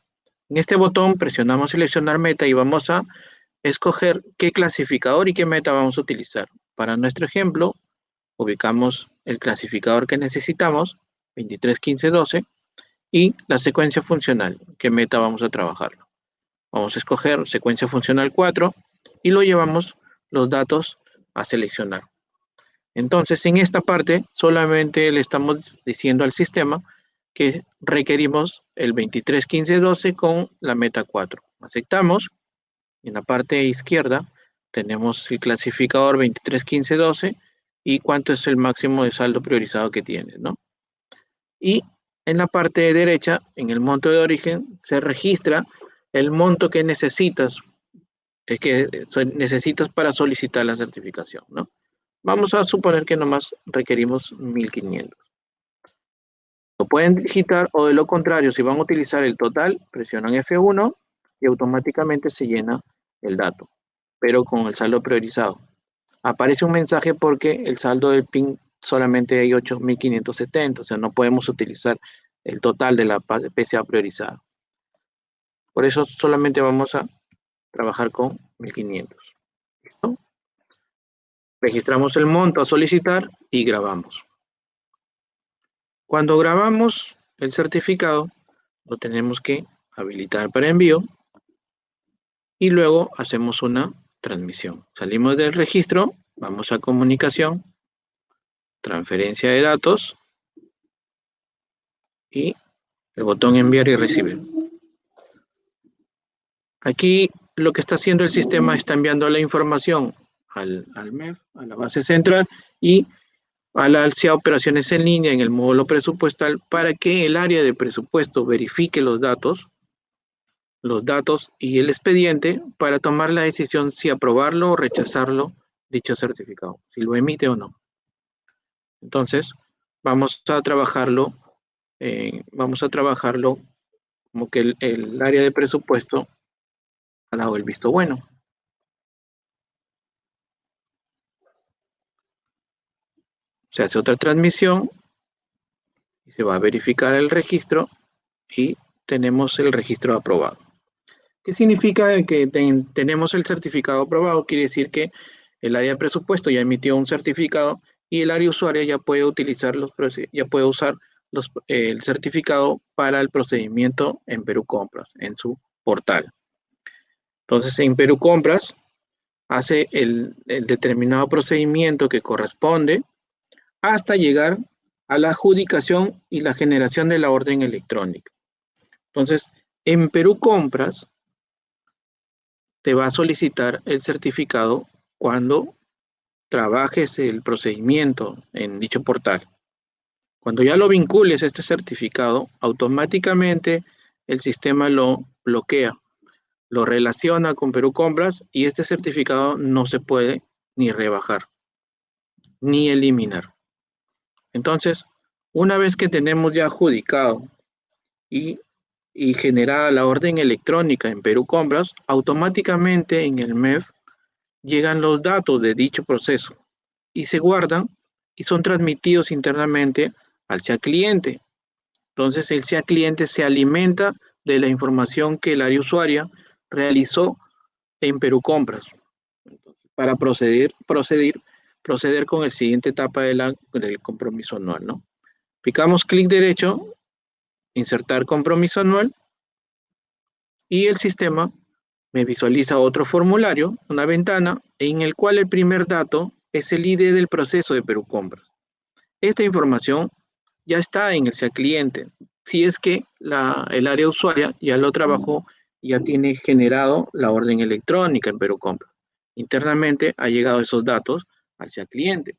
En este botón presionamos seleccionar meta y vamos a escoger qué clasificador y qué meta vamos a utilizar. Para nuestro ejemplo, ubicamos el clasificador que necesitamos, 23, 15, 12, y la secuencia funcional, qué meta vamos a trabajarlo. Vamos a escoger secuencia funcional 4 y lo llevamos los datos a seleccionar. Entonces, en esta parte solamente le estamos diciendo al sistema que requerimos el 23, 15, 12 con la meta 4. Aceptamos. En la parte izquierda tenemos el clasificador 23, 15, 12 y cuánto es el máximo de saldo priorizado que tienes, ¿no? Y en la parte derecha, en el monto de origen, se registra el monto que necesitas para solicitar la certificación, ¿no? Vamos a suponer que nomás requerimos 1500. Lo pueden digitar o de lo contrario, si van a utilizar el total, presionan F1 y automáticamente se llena el dato, pero con el saldo priorizado. Aparece un mensaje porque el saldo del PIN solamente hay 8570, o sea, no podemos utilizar el total de la PCA priorizada. Por eso solamente vamos a trabajar con 1500. ¿Listo? Registramos el monto a solicitar y grabamos. Cuando grabamos el certificado, lo tenemos que habilitar para envío y luego hacemos una transmisión. Salimos del registro, vamos a comunicación, transferencia de datos y el botón enviar y recibir. Aquí lo que está haciendo el sistema está enviando la información al MEF, a la base central y a la ALCIA operaciones en línea en el módulo presupuestal para que el área de presupuesto verifique los datos y el expediente para tomar la decisión si aprobarlo o rechazarlo dicho certificado, si lo emite o no. Entonces, vamos a trabajarlo como que el área de presupuesto ha dado el visto bueno. Se hace otra transmisión y se va a verificar el registro y tenemos el registro aprobado. ¿Qué significa que tenemos el certificado aprobado? Quiere decir que el área de presupuesto ya emitió un certificado y el área usuaria ya puede utilizar el certificado para el procedimiento en Perú Compras, en su portal. Entonces, en Perú Compras hace el determinado procedimiento que corresponde hasta llegar a la adjudicación y la generación de la orden electrónica. Entonces, en Perú Compras te va a solicitar el certificado cuando trabajes el procedimiento en dicho portal. Cuando ya lo vincules a este certificado, automáticamente el sistema lo bloquea, lo relaciona con Perú Compras y este certificado no se puede ni rebajar, ni eliminar. Entonces, una vez que tenemos ya adjudicado y generada la orden electrónica en Perú Compras, automáticamente en el MEF llegan los datos de dicho proceso y se guardan y son transmitidos internamente al SEA cliente. Entonces el SEA cliente se alimenta de la información que el área usuaria realizó en Perú Compras. Entonces, para proceder con la siguiente etapa del compromiso anual, ¿no? Picamos clic derecho, insertar compromiso anual, y el sistema me visualiza otro formulario, una ventana, en el cual el primer dato es el ID del proceso de Perú Compras. Esta información ya está en el SEA cliente. Si es que el área usuaria ya lo trabajó, ya tiene generado la orden electrónica en Perú Compras. Internamente ha llegado esos datos al SEA cliente.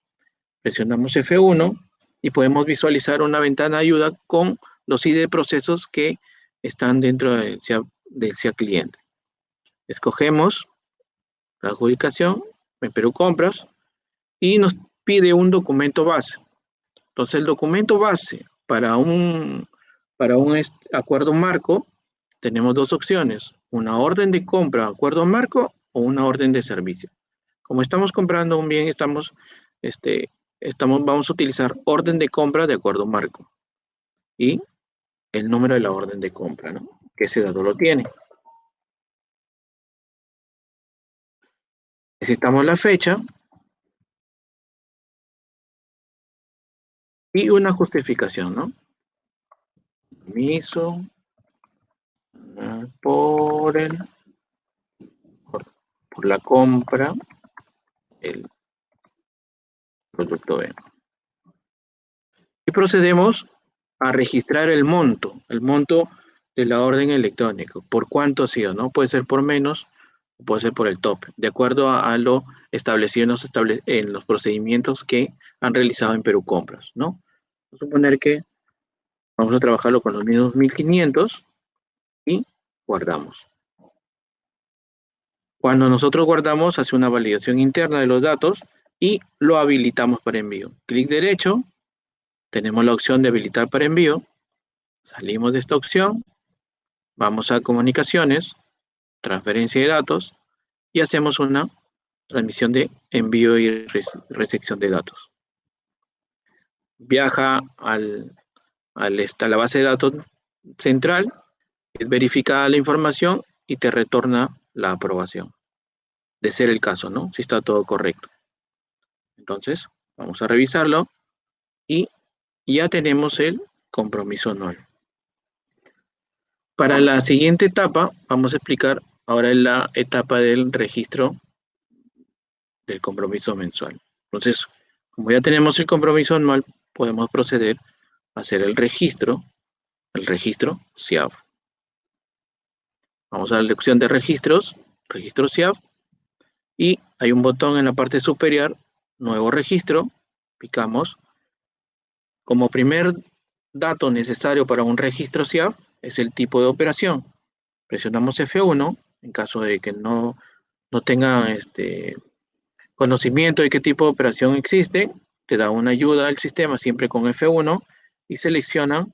Presionamos F1 y podemos visualizar una ventana de ayuda con los ID de procesos que están dentro del SEA cliente. Escogemos la adjudicación en Perú Compras y nos pide un documento base. Entonces, el documento base para un acuerdo marco, tenemos dos opciones: una orden de compra, acuerdo marco, o una orden de servicio. Como estamos comprando un bien, vamos a utilizar orden de compra de acuerdo marco y el número de la orden de compra, ¿no? Que ese dato lo tiene. Necesitamos la fecha y una justificación, ¿no? Permiso por la compra del producto B. Y procedemos a registrar el monto de la orden electrónica. ¿Por cuánto ha sido? ¿No? Puede ser por menos o puede ser por el tope, de acuerdo a lo establecido en los procedimientos que han realizado en Perú Compras, ¿no? Vamos a suponer que vamos a trabajarlo con los mismos 1500 y guardamos. Cuando nosotros guardamos, hace una validación interna de los datos y lo habilitamos para envío. Clic derecho, tenemos la opción de habilitar para envío. Salimos de esta opción, vamos a comunicaciones, transferencia de datos y hacemos una transmisión de envío y recepción de datos. Viaja a la base de datos central, es verificada la información y te retorna la aprobación, de ser el caso, ¿no? Si está todo correcto. Entonces, vamos a revisarlo y ya tenemos el compromiso anual. Para la siguiente etapa, vamos a explicar ahora la etapa del registro del compromiso mensual. Entonces, como ya tenemos el compromiso anual, podemos proceder a hacer el registro SIAF. Vamos a la opción de registros, registro SIAF, y hay un botón en la parte superior, nuevo registro, picamos. Como primer dato necesario para un registro SIAF es el tipo de operación. Presionamos F1 en caso de que no tenga conocimiento de qué tipo de operación existe, te da una ayuda al sistema siempre con F1 y selecciona,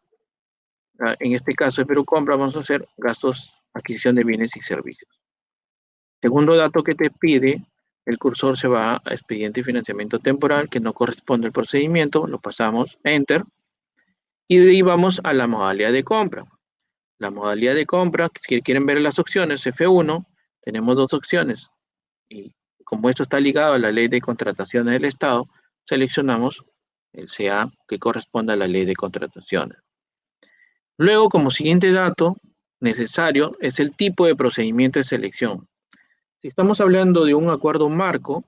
en este caso de Perú Compra, vamos a hacer gastos, adquisición de bienes y servicios. Segundo dato que te pide, el cursor se va a expediente y financiamiento temporal, que no corresponde al procedimiento, lo pasamos, Enter, y de ahí vamos a la modalidad de compra. La modalidad de compra, si quieren ver las opciones, F1, tenemos dos opciones, y como esto está ligado a la ley de contrataciones del Estado, seleccionamos el CA que corresponde a la ley de contrataciones. Luego, como siguiente dato necesario, es el tipo de procedimiento de selección. Si estamos hablando de un acuerdo marco,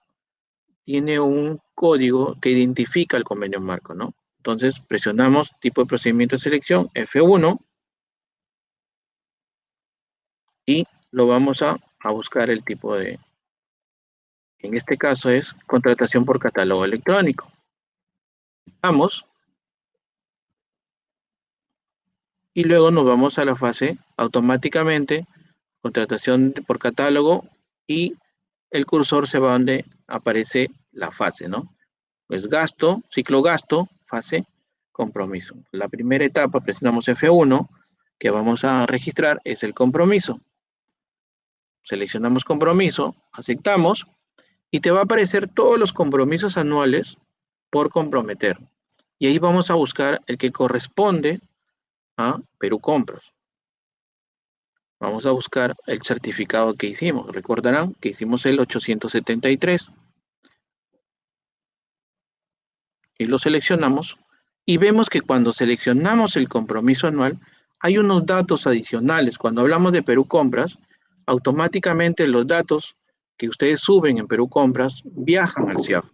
tiene un código que identifica el convenio marco, ¿no? Entonces, presionamos tipo de procedimiento de selección, F1, y lo vamos a buscar el tipo de... En este caso es contratación por catálogo electrónico. Vamos. y luego nos vamos a la fase automáticamente, contratación por catálogo, y el cursor se va donde aparece la fase, ¿no? Pues gasto, ciclo gasto, fase, compromiso. La primera etapa, presionamos F1, que vamos a registrar, es el compromiso. Seleccionamos compromiso, aceptamos, y te va a aparecer todos los compromisos anuales por comprometer. Y ahí vamos a buscar el que corresponde a Perú Compras. Vamos a buscar el certificado que hicimos. Recordarán que hicimos el 873. Y lo seleccionamos. Y vemos que cuando seleccionamos el compromiso anual, hay unos datos adicionales. Cuando hablamos de Perú Compras, automáticamente los datos que ustedes suben en Perú Compras viajan al CIAF.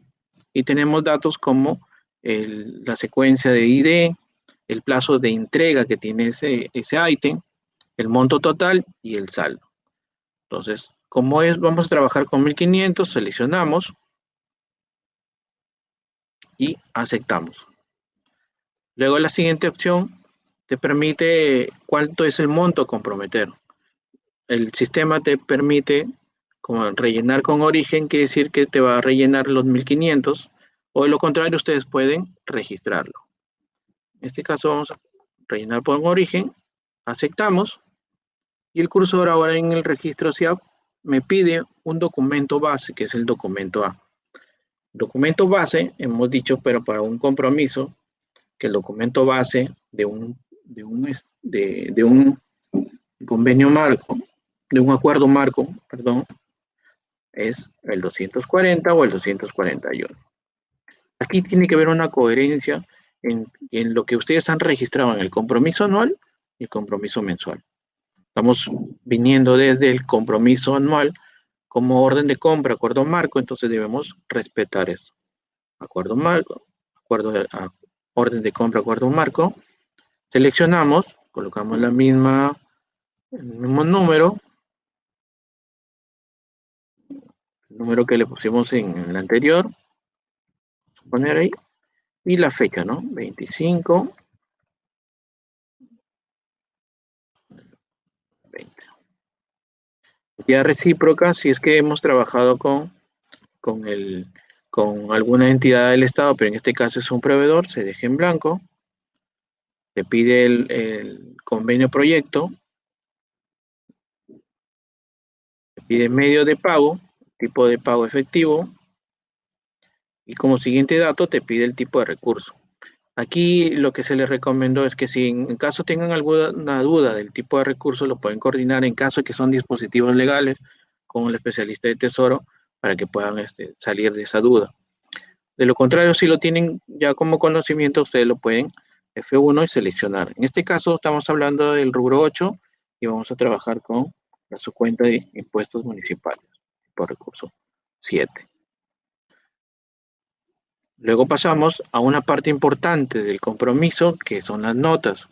Y tenemos datos como la secuencia de ID, el plazo de entrega que tiene ese ítem, el monto total y el saldo. Entonces, como es, vamos a trabajar con 1500, seleccionamos y aceptamos. Luego la siguiente opción te permite cuánto es el monto a comprometer. El sistema te permite como rellenar con origen, quiere decir que te va a rellenar los 1500, o de lo contrario ustedes pueden registrarlo. En este caso vamos a rellenar por origen, aceptamos, y el cursor ahora en el registro CIAF me pide un documento base, que es el documento A. Documento base, hemos dicho, pero para un compromiso, que el documento base de un convenio marco, de un acuerdo marco, perdón, es el 240 o el 241. Aquí tiene que haber una coherencia en lo que ustedes han registrado en el compromiso anual y el compromiso mensual. Estamos viniendo desde el compromiso anual como orden de compra, acuerdo marco, entonces debemos respetar eso. Acuerdo marco, orden de compra, acuerdo marco. Seleccionamos, colocamos el mismo número, el número que le pusimos en el anterior, vamos a poner ahí, y la fecha, ¿no? 25, 20. Ya recíproca, si es que hemos trabajado con alguna entidad del Estado, pero en este caso es un proveedor, se deja en blanco. Se pide el convenio proyecto, se pide medio de pago, tipo de pago efectivo, y como siguiente dato te pide el tipo de recurso. Aquí lo que se les recomendó es que si en caso tengan alguna duda del tipo de recurso, lo pueden coordinar en caso de que son dispositivos legales con el especialista de Tesoro para que puedan salir de esa duda. De lo contrario, si lo tienen ya como conocimiento, ustedes lo pueden F1 y seleccionar. En este caso estamos hablando del rubro 8 y vamos a trabajar con su cuenta de impuestos municipales por recurso 7. Luego pasamos a una parte importante del compromiso, que son las notas.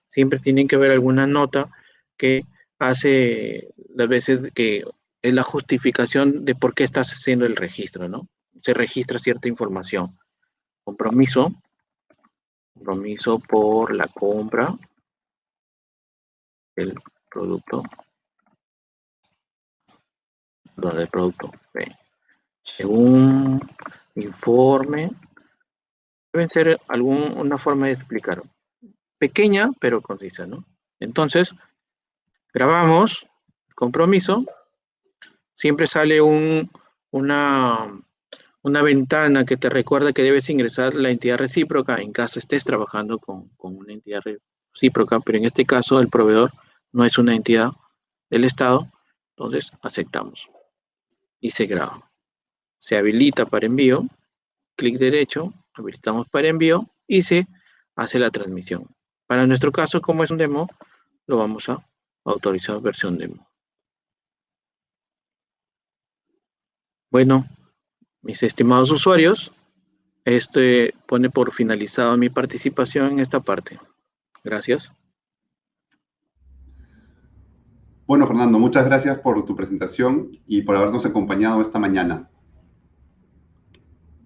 Siempre tienen que haber alguna nota que hace las veces que es la justificación de por qué estás haciendo el registro, ¿no? Se registra cierta información. Compromiso por la compra del producto, del producto. Según informe, deben ser una forma de explicar. Pequeña, pero concisa, ¿no? Entonces, grabamos compromiso. Siempre sale una ventana que te recuerda que debes ingresar la entidad recíproca en caso estés trabajando con una entidad recíproca, pero en este caso el proveedor no es una entidad del Estado, entonces aceptamos y se graba. Se habilita para envío, clic derecho, habilitamos para envío y se hace la transmisión. Para nuestro caso, como es un demo, lo vamos a autorizar versión demo. Bueno, mis estimados usuarios, pone por finalizado mi participación en esta parte. Gracias. Bueno, Fernando, muchas gracias por tu presentación y por habernos acompañado esta mañana.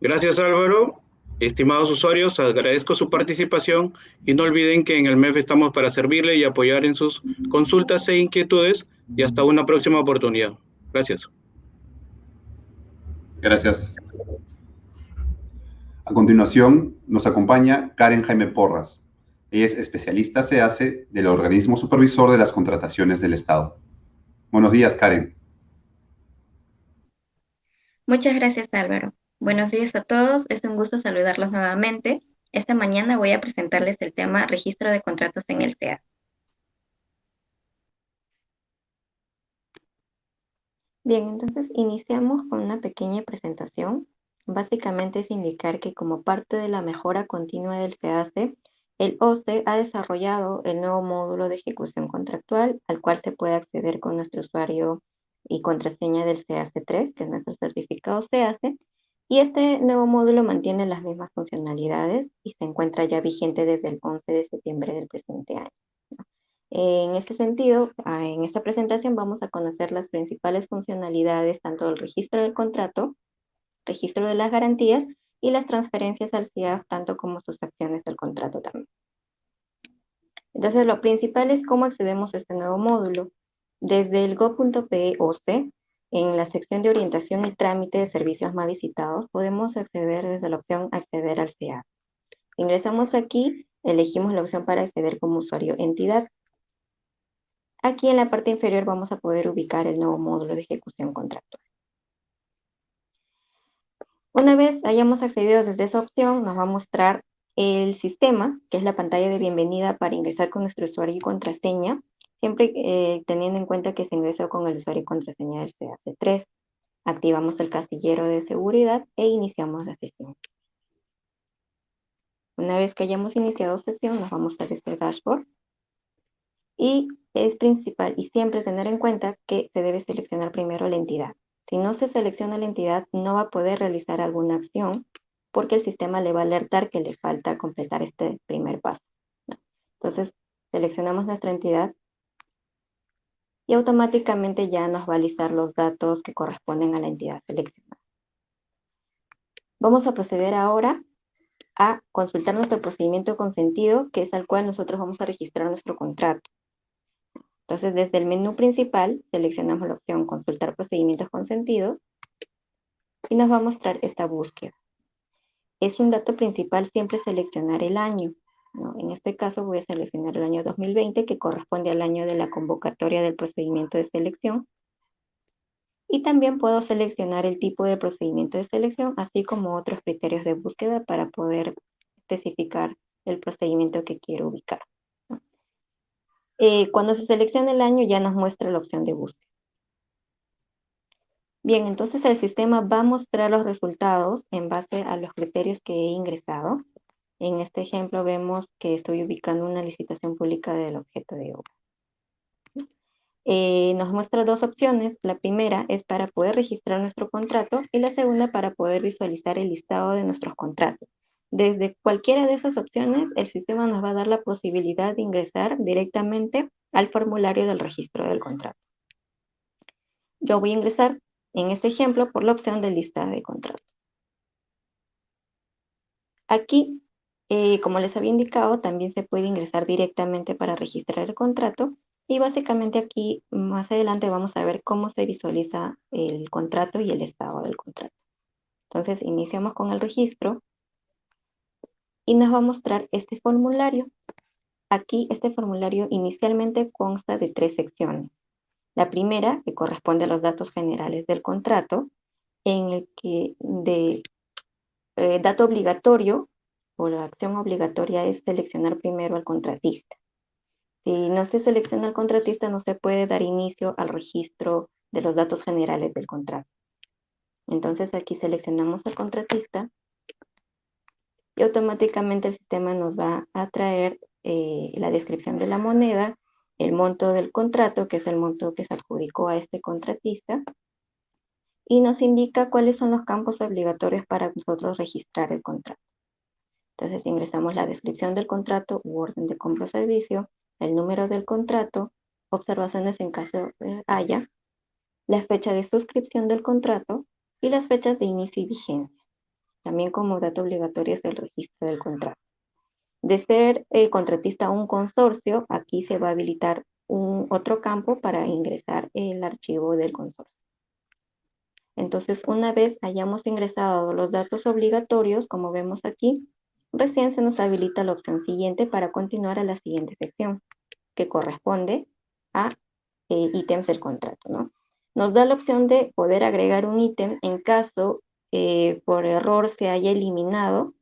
Gracias, Álvaro. Estimados usuarios, agradezco su participación y no olviden que en el MEF estamos para servirle y apoyar en sus consultas e inquietudes, y hasta una próxima oportunidad. Gracias. Gracias. A continuación, nos acompaña Karen Jaime Porras. Ella es especialista CACE del Organismo Supervisor de las Contrataciones del Estado. Buenos días, Karen. Muchas gracias, Álvaro. Buenos días a todos. Es un gusto saludarlos nuevamente. Esta mañana voy a presentarles el tema Registro de Contratos en el CEA. Bien, entonces iniciamos con una pequeña presentación. Básicamente es indicar que como parte de la mejora continua del CEACE, el OCE ha desarrollado el nuevo módulo de ejecución contractual al cual se puede acceder con nuestro usuario y contraseña del CEACE 3, que es nuestro certificado CEACE, y este nuevo módulo mantiene las mismas funcionalidades y se encuentra ya vigente desde el 11 de septiembre del presente año. En este sentido, en esta presentación vamos a conocer las principales funcionalidades tanto del registro del contrato, registro de las garantías y las transferencias al CIAF, tanto como sus acciones del contrato también. Entonces, lo principal es cómo accedemos a este nuevo módulo. Desde el go.pe OCE, en la sección de orientación y trámite de servicios más visitados, podemos acceder desde la opción acceder al CIAF. Ingresamos aquí, elegimos la opción para acceder como usuario entidad. Aquí en la parte inferior vamos a poder ubicar el nuevo módulo de ejecución contractual. Una vez hayamos accedido desde esa opción, nos va a mostrar el sistema, que es la pantalla de bienvenida para ingresar con nuestro usuario y contraseña, siempre teniendo en cuenta que se ingresó con el usuario y contraseña del CACE 3. Activamos el casillero de seguridad e iniciamos la sesión. Una vez que hayamos iniciado sesión, nos va a mostrar este dashboard. Y es principal y siempre tener en cuenta que se debe seleccionar primero la entidad. Si no se selecciona la entidad, no va a poder realizar alguna acción porque el sistema le va a alertar que le falta completar este primer paso. Entonces, seleccionamos nuestra entidad y automáticamente ya nos va a listar los datos que corresponden a la entidad seleccionada. Vamos a proceder ahora a consultar nuestro procedimiento consentido, que es al cual nosotros vamos a registrar nuestro contrato. Entonces, desde el menú principal, seleccionamos la opción Consultar procedimientos consentidos y nos va a mostrar esta búsqueda. Es un dato principal siempre seleccionar el año, ¿no? En este caso voy a seleccionar el año 2020, que corresponde al año de la convocatoria del procedimiento de selección. Y también puedo seleccionar el tipo de procedimiento de selección, así como otros criterios de búsqueda para poder especificar el procedimiento que quiero ubicar. Cuando se selecciona el año ya nos muestra la opción de búsqueda. Bien, entonces el sistema va a mostrar los resultados en base a los criterios que he ingresado. En este ejemplo vemos que estoy ubicando una licitación pública del objeto de obra. Nos muestra dos opciones. La primera es para poder registrar nuestro contrato y la segunda para poder visualizar el listado de nuestros contratos. Desde cualquiera de esas opciones, el sistema nos va a dar la posibilidad de ingresar directamente al formulario del registro del contrato. Yo voy a ingresar en este ejemplo por la opción de lista de contrato. Aquí, como les había indicado, también se puede ingresar directamente para registrar el contrato y básicamente aquí más adelante vamos a ver cómo se visualiza el contrato y el estado del contrato. Entonces iniciamos con el registro y nos va a mostrar este formulario. Aquí este formulario inicialmente consta de 3 secciones. La primera, que corresponde a los datos generales del contrato, en el que de dato obligatorio o la acción obligatoria es seleccionar primero al contratista. Si no se selecciona al contratista, no se puede dar inicio al registro de los datos generales del contrato. Entonces aquí seleccionamos al contratista y automáticamente el sistema nos va a traer la descripción de la moneda, el monto del contrato, que es el monto que se adjudicó a este contratista, y nos indica cuáles son los campos obligatorios para nosotros registrar el contrato. Entonces ingresamos la descripción del contrato u orden de compra o servicio, el número del contrato, observaciones en caso haya, la fecha de suscripción del contrato y las fechas de inicio y vigencia. también como dato obligatorio es el registro del contrato. De ser el contratista un consorcio, aquí se va a habilitar otro campo para ingresar el archivo del consorcio. Entonces, una vez hayamos ingresado los datos obligatorios, como vemos aquí, recién se nos habilita la opción siguiente para continuar a la siguiente sección, que corresponde a ítems del contrato, ¿no? Nos da la opción de poder agregar un ítem en caso por error se haya eliminado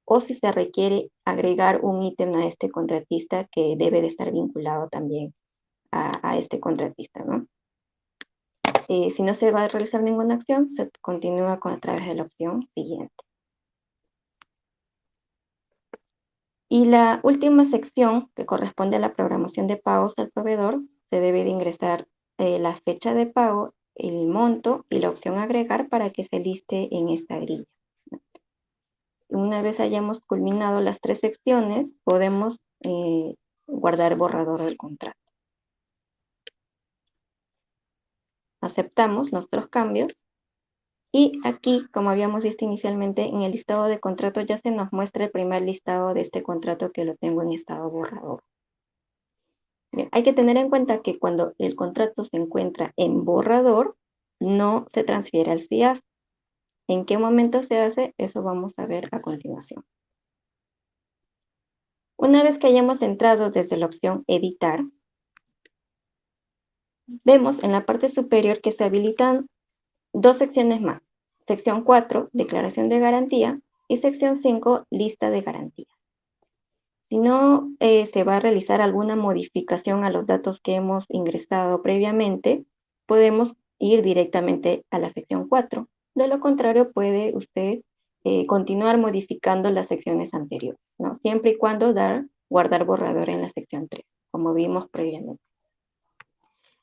o si se requiere agregar un ítem a este contratista que debe de estar vinculado también a este contratista, ¿no? Si no se va a realizar ninguna acción, se continúa a través de la opción siguiente. Y la última sección, que corresponde a la programación de pagos al proveedor, se debe de ingresar la fecha de pago, el monto y la opción agregar para que se liste en esta grilla. Una vez hayamos culminado las 3 secciones, podemos guardar borrador del contrato. Aceptamos nuestros cambios y aquí, como habíamos visto inicialmente, en el listado de contratos ya se nos muestra el primer listado de este contrato que lo tengo en estado borrador. Bien, hay que tener en cuenta que cuando el contrato se encuentra en borrador, no se transfiere al CIAF. ¿En qué momento se hace? Eso vamos a ver a continuación. Una vez que hayamos entrado desde la opción editar, vemos en la parte superior que se habilitan 2 secciones más. Sección 4, declaración de garantía, y sección 5, lista de garantía. Si no se va a realizar alguna modificación a los datos que hemos ingresado previamente, podemos ir directamente a la sección 4. De lo contrario, puede usted continuar modificando las secciones anteriores, ¿no? Siempre y cuando guardar borrador en la sección 3, como vimos previamente.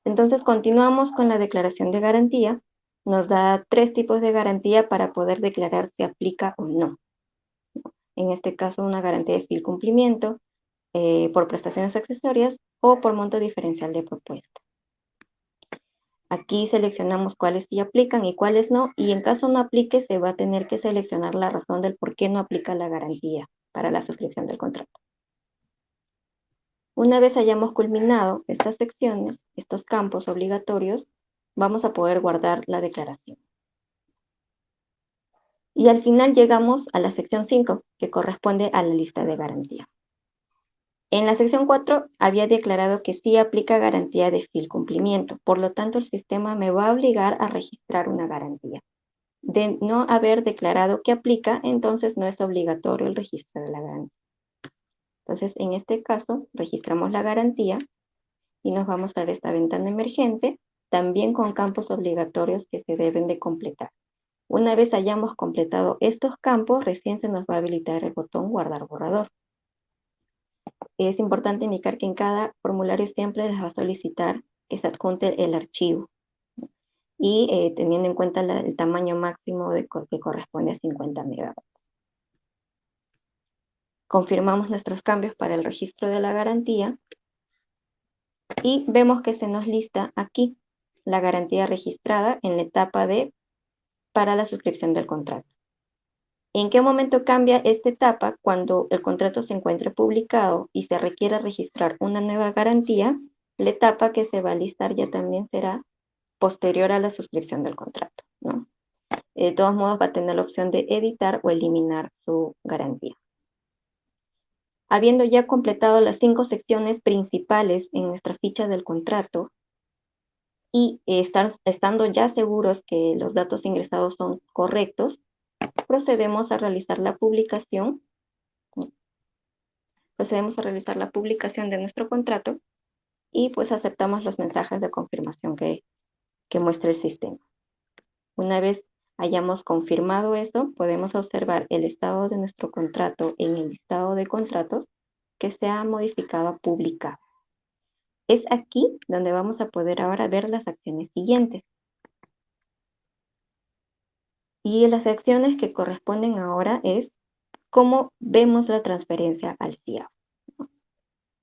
Entonces, continuamos con la declaración de garantía. Nos da 3 tipos de garantía para poder declarar si aplica o no. En este caso, una garantía de fiel cumplimiento, por prestaciones accesorias o por monto diferencial de propuesta. Aquí seleccionamos cuáles sí aplican y cuáles no, y en caso no aplique se va a tener que seleccionar la razón del por qué no aplica la garantía para la suscripción del contrato. Una vez hayamos culminado estas secciones, estos campos obligatorios, vamos a poder guardar la declaración. Y al final llegamos a la sección 5, que corresponde a la lista de garantía. En la sección 4 había declarado que sí aplica garantía de fiel cumplimiento, por lo tanto el sistema me va a obligar a registrar una garantía. De no haber declarado que aplica, entonces no es obligatorio el registro de la garantía. Entonces, en este caso, registramos la garantía y nos va a mostrar esta ventana emergente, también con campos obligatorios que se deben de completar. Una vez hayamos completado estos campos, recién se nos va a habilitar el botón guardar borrador. Es importante indicar que en cada formulario siempre les va a solicitar que se adjunte el archivo y teniendo en cuenta el tamaño máximo que corresponde a 50 megabytes. Confirmamos nuestros cambios para el registro de la garantía y vemos que se nos lista aquí la garantía registrada en la etapa de para la suscripción del contrato. ¿En qué momento cambia esta etapa? Cuando el contrato se encuentre publicado y se requiera registrar una nueva garantía, la etapa que se va a listar ya también será posterior a la suscripción del contrato, ¿no? De todos modos va a tener la opción de editar o eliminar su garantía. Habiendo ya completado las 5 secciones principales en nuestra ficha del contrato y estando ya seguros que los datos ingresados son correctos, procedemos a realizar la publicación. Procedemos a realizar la publicación de nuestro contrato y pues aceptamos los mensajes de confirmación que muestra el sistema. Una vez hayamos confirmado eso, podemos observar el estado de nuestro contrato en el listado de contratos que se ha modificado a publicado. Es aquí donde vamos a poder ahora ver las acciones siguientes. Y las acciones que corresponden ahora es cómo vemos la transferencia al CIAF.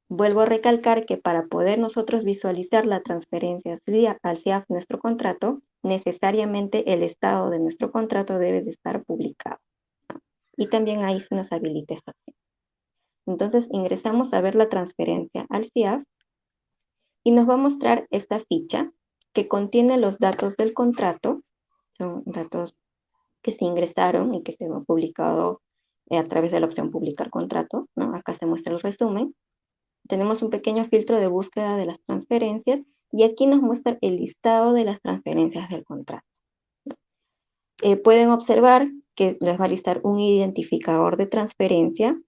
Vuelvo a recalcar que para poder nosotros visualizar la transferencia al CIAF nuestro contrato, necesariamente el estado de nuestro contrato debe de estar publicado. y también ahí se nos habilita esta opción. Entonces ingresamos a ver la transferencia al CIAF y nos va a mostrar esta ficha que contiene los datos del contrato, son datos que se ingresaron y que se han publicado a través de la opción publicar contrato, ¿no? Acá se muestra el resumen. Tenemos un pequeño filtro de búsqueda de las transferencias y aquí nos muestra el listado de las transferencias del contrato. Pueden observar que les va a listar un identificador de transferencia,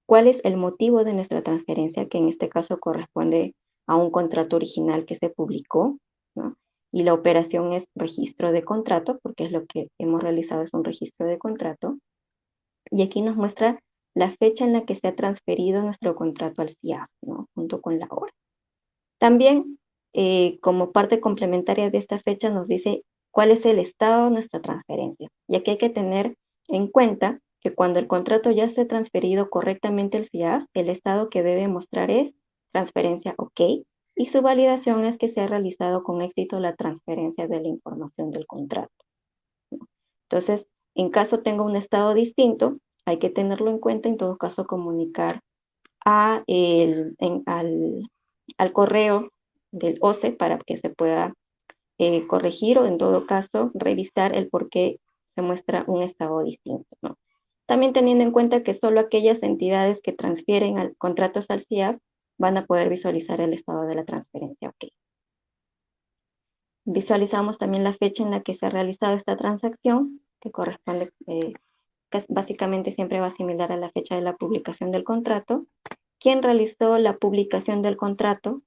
cuál es el motivo de nuestra transferencia, que en este caso corresponde a un contrato original que se publicó, ¿no? Y la operación es registro de contrato, porque es lo que hemos realizado, es un registro de contrato. Y aquí nos muestra la fecha en la que se ha transferido nuestro contrato al CIAF, ¿no? Junto con la hora. También, como parte complementaria de esta fecha, nos dice cuál es el estado de nuestra transferencia. Y aquí hay que tener en cuenta que cuando el contrato ya esté transferido correctamente al CIAF, el estado que debe mostrar es transferencia OK, y su validación es que se ha realizado con éxito la transferencia de la información del contrato. Entonces, en caso tenga un estado distinto, hay que tenerlo en cuenta, en todo caso comunicar al correo del OCE para que se pueda corregir o en todo caso revisar el por qué se muestra un estado distinto, ¿no? También teniendo en cuenta que solo aquellas entidades que transfieren contratos al CIAF van a poder visualizar el estado de la transferencia OK. Visualizamos también la fecha en la que se ha realizado esta transacción, que corresponde, que básicamente siempre va similar a la fecha de la publicación del contrato. Quien realizó la publicación del contrato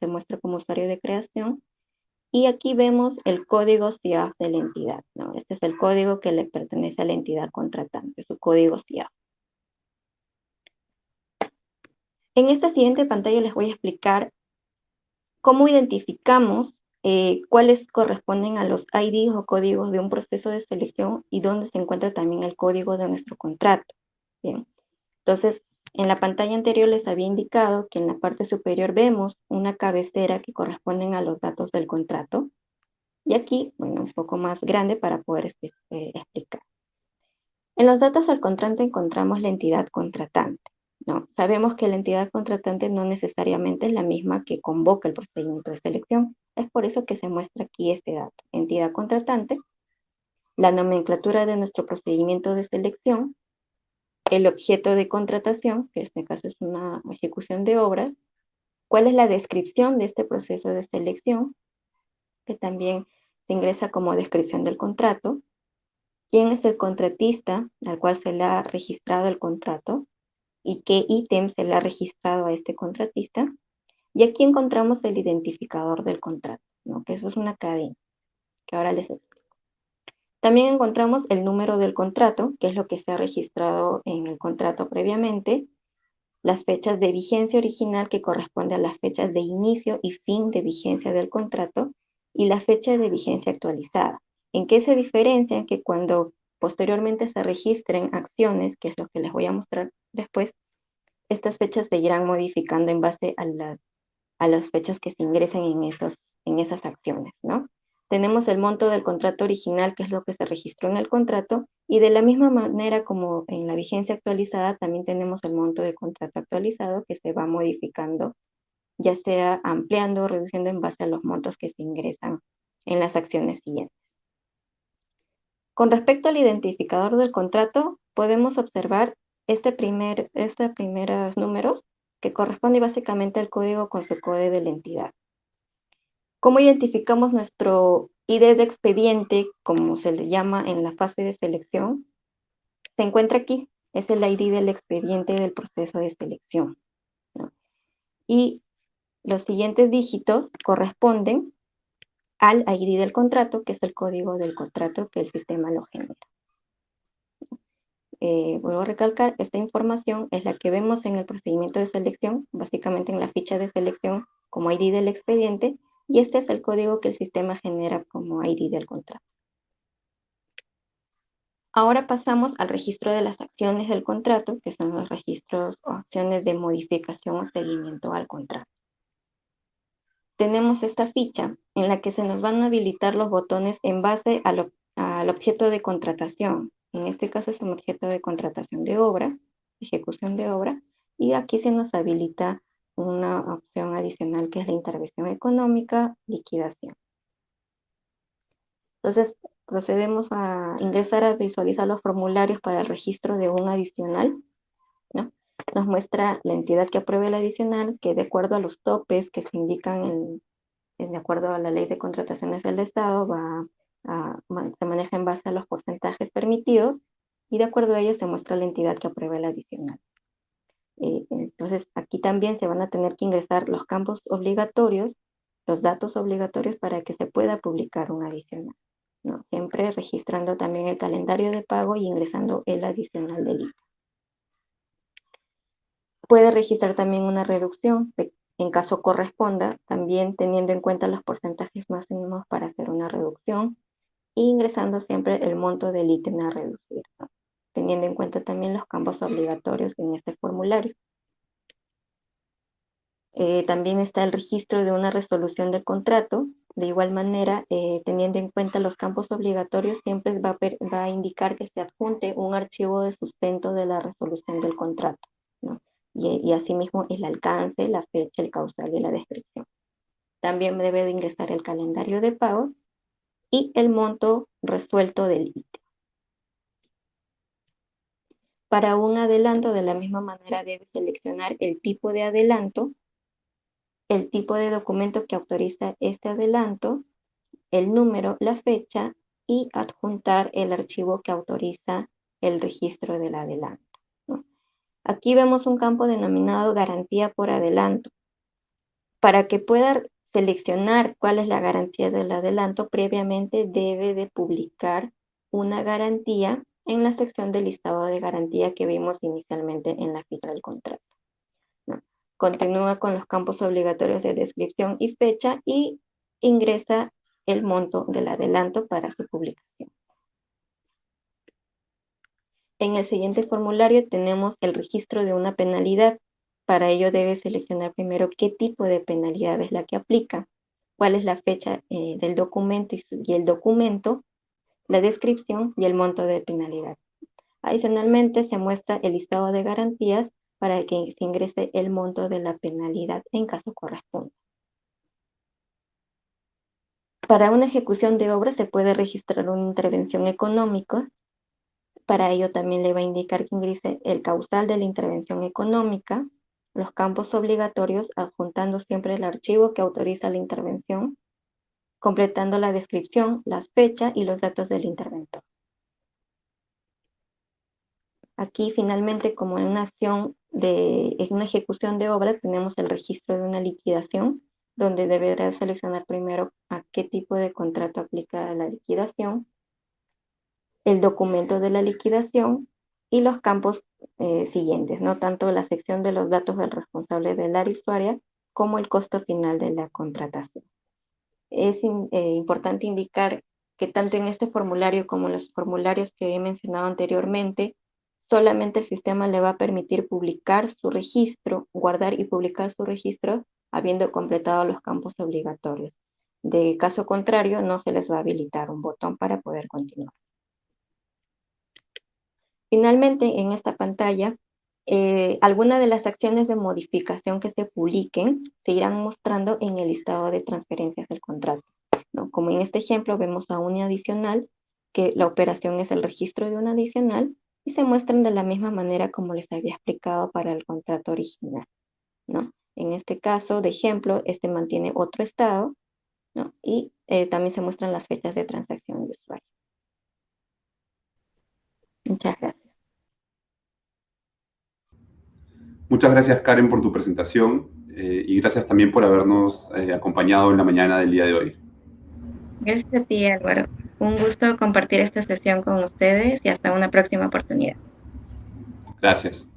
se muestra como usuario de creación. Y aquí vemos el código CIAF de la entidad, ¿no? Este es el código que le pertenece a la entidad contratante, su código CIAF. En esta siguiente pantalla les voy a explicar cómo identificamos cuáles corresponden a los IDs o códigos de un proceso de selección y dónde se encuentra también el código de nuestro contrato. Bien, entonces, en la pantalla anterior les había indicado que en la parte superior vemos una cabecera que corresponden a los datos del contrato. Y aquí, bueno, un poco más grande para poder explicar. En los datos del contrato encontramos la entidad contratante, ¿no? Sabemos que la entidad contratante no necesariamente es la misma que convoca el procedimiento de selección. Es por eso que se muestra aquí este dato. Entidad contratante, la nomenclatura de nuestro procedimiento de selección, el objeto de contratación, que en este caso es una ejecución de obras, cuál es la descripción de este proceso de selección, que también se ingresa como descripción del contrato, quién es el contratista al cual se le ha registrado el contrato y qué ítem se le ha registrado a este contratista, y aquí encontramos el identificador del contrato, ¿no? Que eso es una cadena, que ahora les explico. También encontramos el número del contrato, que es lo que se ha registrado en el contrato previamente, las fechas de vigencia original que corresponde a las fechas de inicio y fin de vigencia del contrato, y la fecha de vigencia actualizada. ¿En qué se diferencian? Que cuando posteriormente se registren acciones, que es lo que les voy a mostrar después, estas fechas se irán modificando en base a las fechas que se ingresen en esas acciones, ¿no? Tenemos el monto del contrato original, que es lo que se registró en el contrato, y de la misma manera como en la vigencia actualizada, también tenemos el monto de contrato actualizado que se va modificando, ya sea ampliando o reduciendo en base a los montos que se ingresan en las acciones siguientes. Con respecto al identificador del contrato, podemos observar estos primeros números que corresponde básicamente al código con su código de la entidad. ¿Cómo identificamos nuestro ID de expediente, como se le llama en la fase de selección? Se encuentra aquí, es el ID del expediente del proceso de selección, ¿no? Y los siguientes dígitos corresponden al ID del contrato, que es el código del contrato que el sistema lo genera. Vuelvo a recalcar, esta información es la que vemos en el procedimiento de selección, básicamente en la ficha de selección como ID del expediente, y este es el código que el sistema genera como ID del contrato. Ahora pasamos al registro de las acciones del contrato, que son los registros o acciones de modificación o seguimiento al contrato. Tenemos esta ficha en la que se nos van a habilitar los botones en base al objeto de contratación. En este caso es un objeto de contratación de obra, ejecución de obra, y aquí se nos habilita una opción adicional que es la intervención económica, liquidación. Entonces, procedemos a ingresar a visualizar los formularios para el registro de un adicional, ¿no? Nos muestra la entidad que apruebe el adicional, que de acuerdo a los topes que se indican de acuerdo a la ley de contrataciones del Estado, se maneja en base a los porcentajes permitidos, y de acuerdo a ello se muestra la entidad que aprueba el adicional. Entonces, aquí también se van a tener que ingresar los campos obligatorios, los datos obligatorios para que se pueda publicar un adicional, ¿no? Siempre registrando también el calendario de pago y ingresando el adicional del IVA. Puede registrar también una reducción, en caso corresponda, también teniendo en cuenta los porcentajes máximos para hacer una reducción, e ingresando siempre el monto del ítem a reducir, ¿no? Teniendo en cuenta también los campos obligatorios en este formulario. También está el registro de una resolución del contrato. De igual manera, teniendo en cuenta los campos obligatorios, siempre va a indicar que se adjunte un archivo de sustento de la resolución del contrato, ¿no? Y asimismo el alcance, la fecha, el causal y la descripción. También debe de ingresar el calendario de pagos y el monto resuelto del ítem. Para un adelanto, de la misma manera debe seleccionar el tipo de adelanto, el tipo de documento que autoriza este adelanto, el número, la fecha, y adjuntar el archivo que autoriza el registro del adelanto, ¿no? Aquí vemos un campo denominado garantía por adelanto. Para que pueda seleccionar cuál es la garantía del adelanto, previamente debe de publicar una garantía en la sección del listado de garantía que vimos inicialmente en la ficha del contrato, ¿no? Continúa con los campos obligatorios de descripción y fecha y ingresa el monto del adelanto para su publicación. En el siguiente formulario tenemos el registro de una penalidad. Para ello debe seleccionar primero qué tipo de penalidad es la que aplica, cuál es la fecha del documento y el documento, la descripción y el monto de penalidad. Adicionalmente se muestra el listado de garantías para que se ingrese el monto de la penalidad en caso corresponda. Para una ejecución de obra se puede registrar una intervención económica. Para ello también le va a indicar que ingrese el causal de la intervención económica, los campos obligatorios, adjuntando siempre el archivo que autoriza la intervención, completando la descripción, las fechas y los datos del interventor. Aquí finalmente, como en una ejecución de obra, tenemos el registro de una liquidación, donde deberá seleccionar primero a qué tipo de contrato aplica la liquidación, el documento de la liquidación y los campos siguientes, ¿no? Tanto la sección de los datos del responsable del área usuaria como el costo final de la contratación. Es importante indicar que tanto en este formulario como en los formularios que he mencionado anteriormente, solamente el sistema le va a permitir publicar su registro, guardar y publicar su registro habiendo completado los campos obligatorios. De caso contrario, no se les va a habilitar un botón para poder continuar. Finalmente, en esta pantalla, algunas de las acciones de modificación que se publiquen se irán mostrando en el listado de transferencias del contrato, ¿no? Como en este ejemplo vemos a un adicional, que la operación es el registro de un adicional, y se muestran de la misma manera como les había explicado para el contrato original, ¿no? En este caso, de ejemplo, este mantiene otro estado, ¿no? Y también se muestran las fechas de transacción de usuario. Muchas gracias. Muchas gracias, Karen, por tu presentación y gracias también por habernos acompañado en la mañana del día de hoy. Gracias a ti, Álvaro. Un gusto compartir esta sesión con ustedes y hasta una próxima oportunidad. Gracias.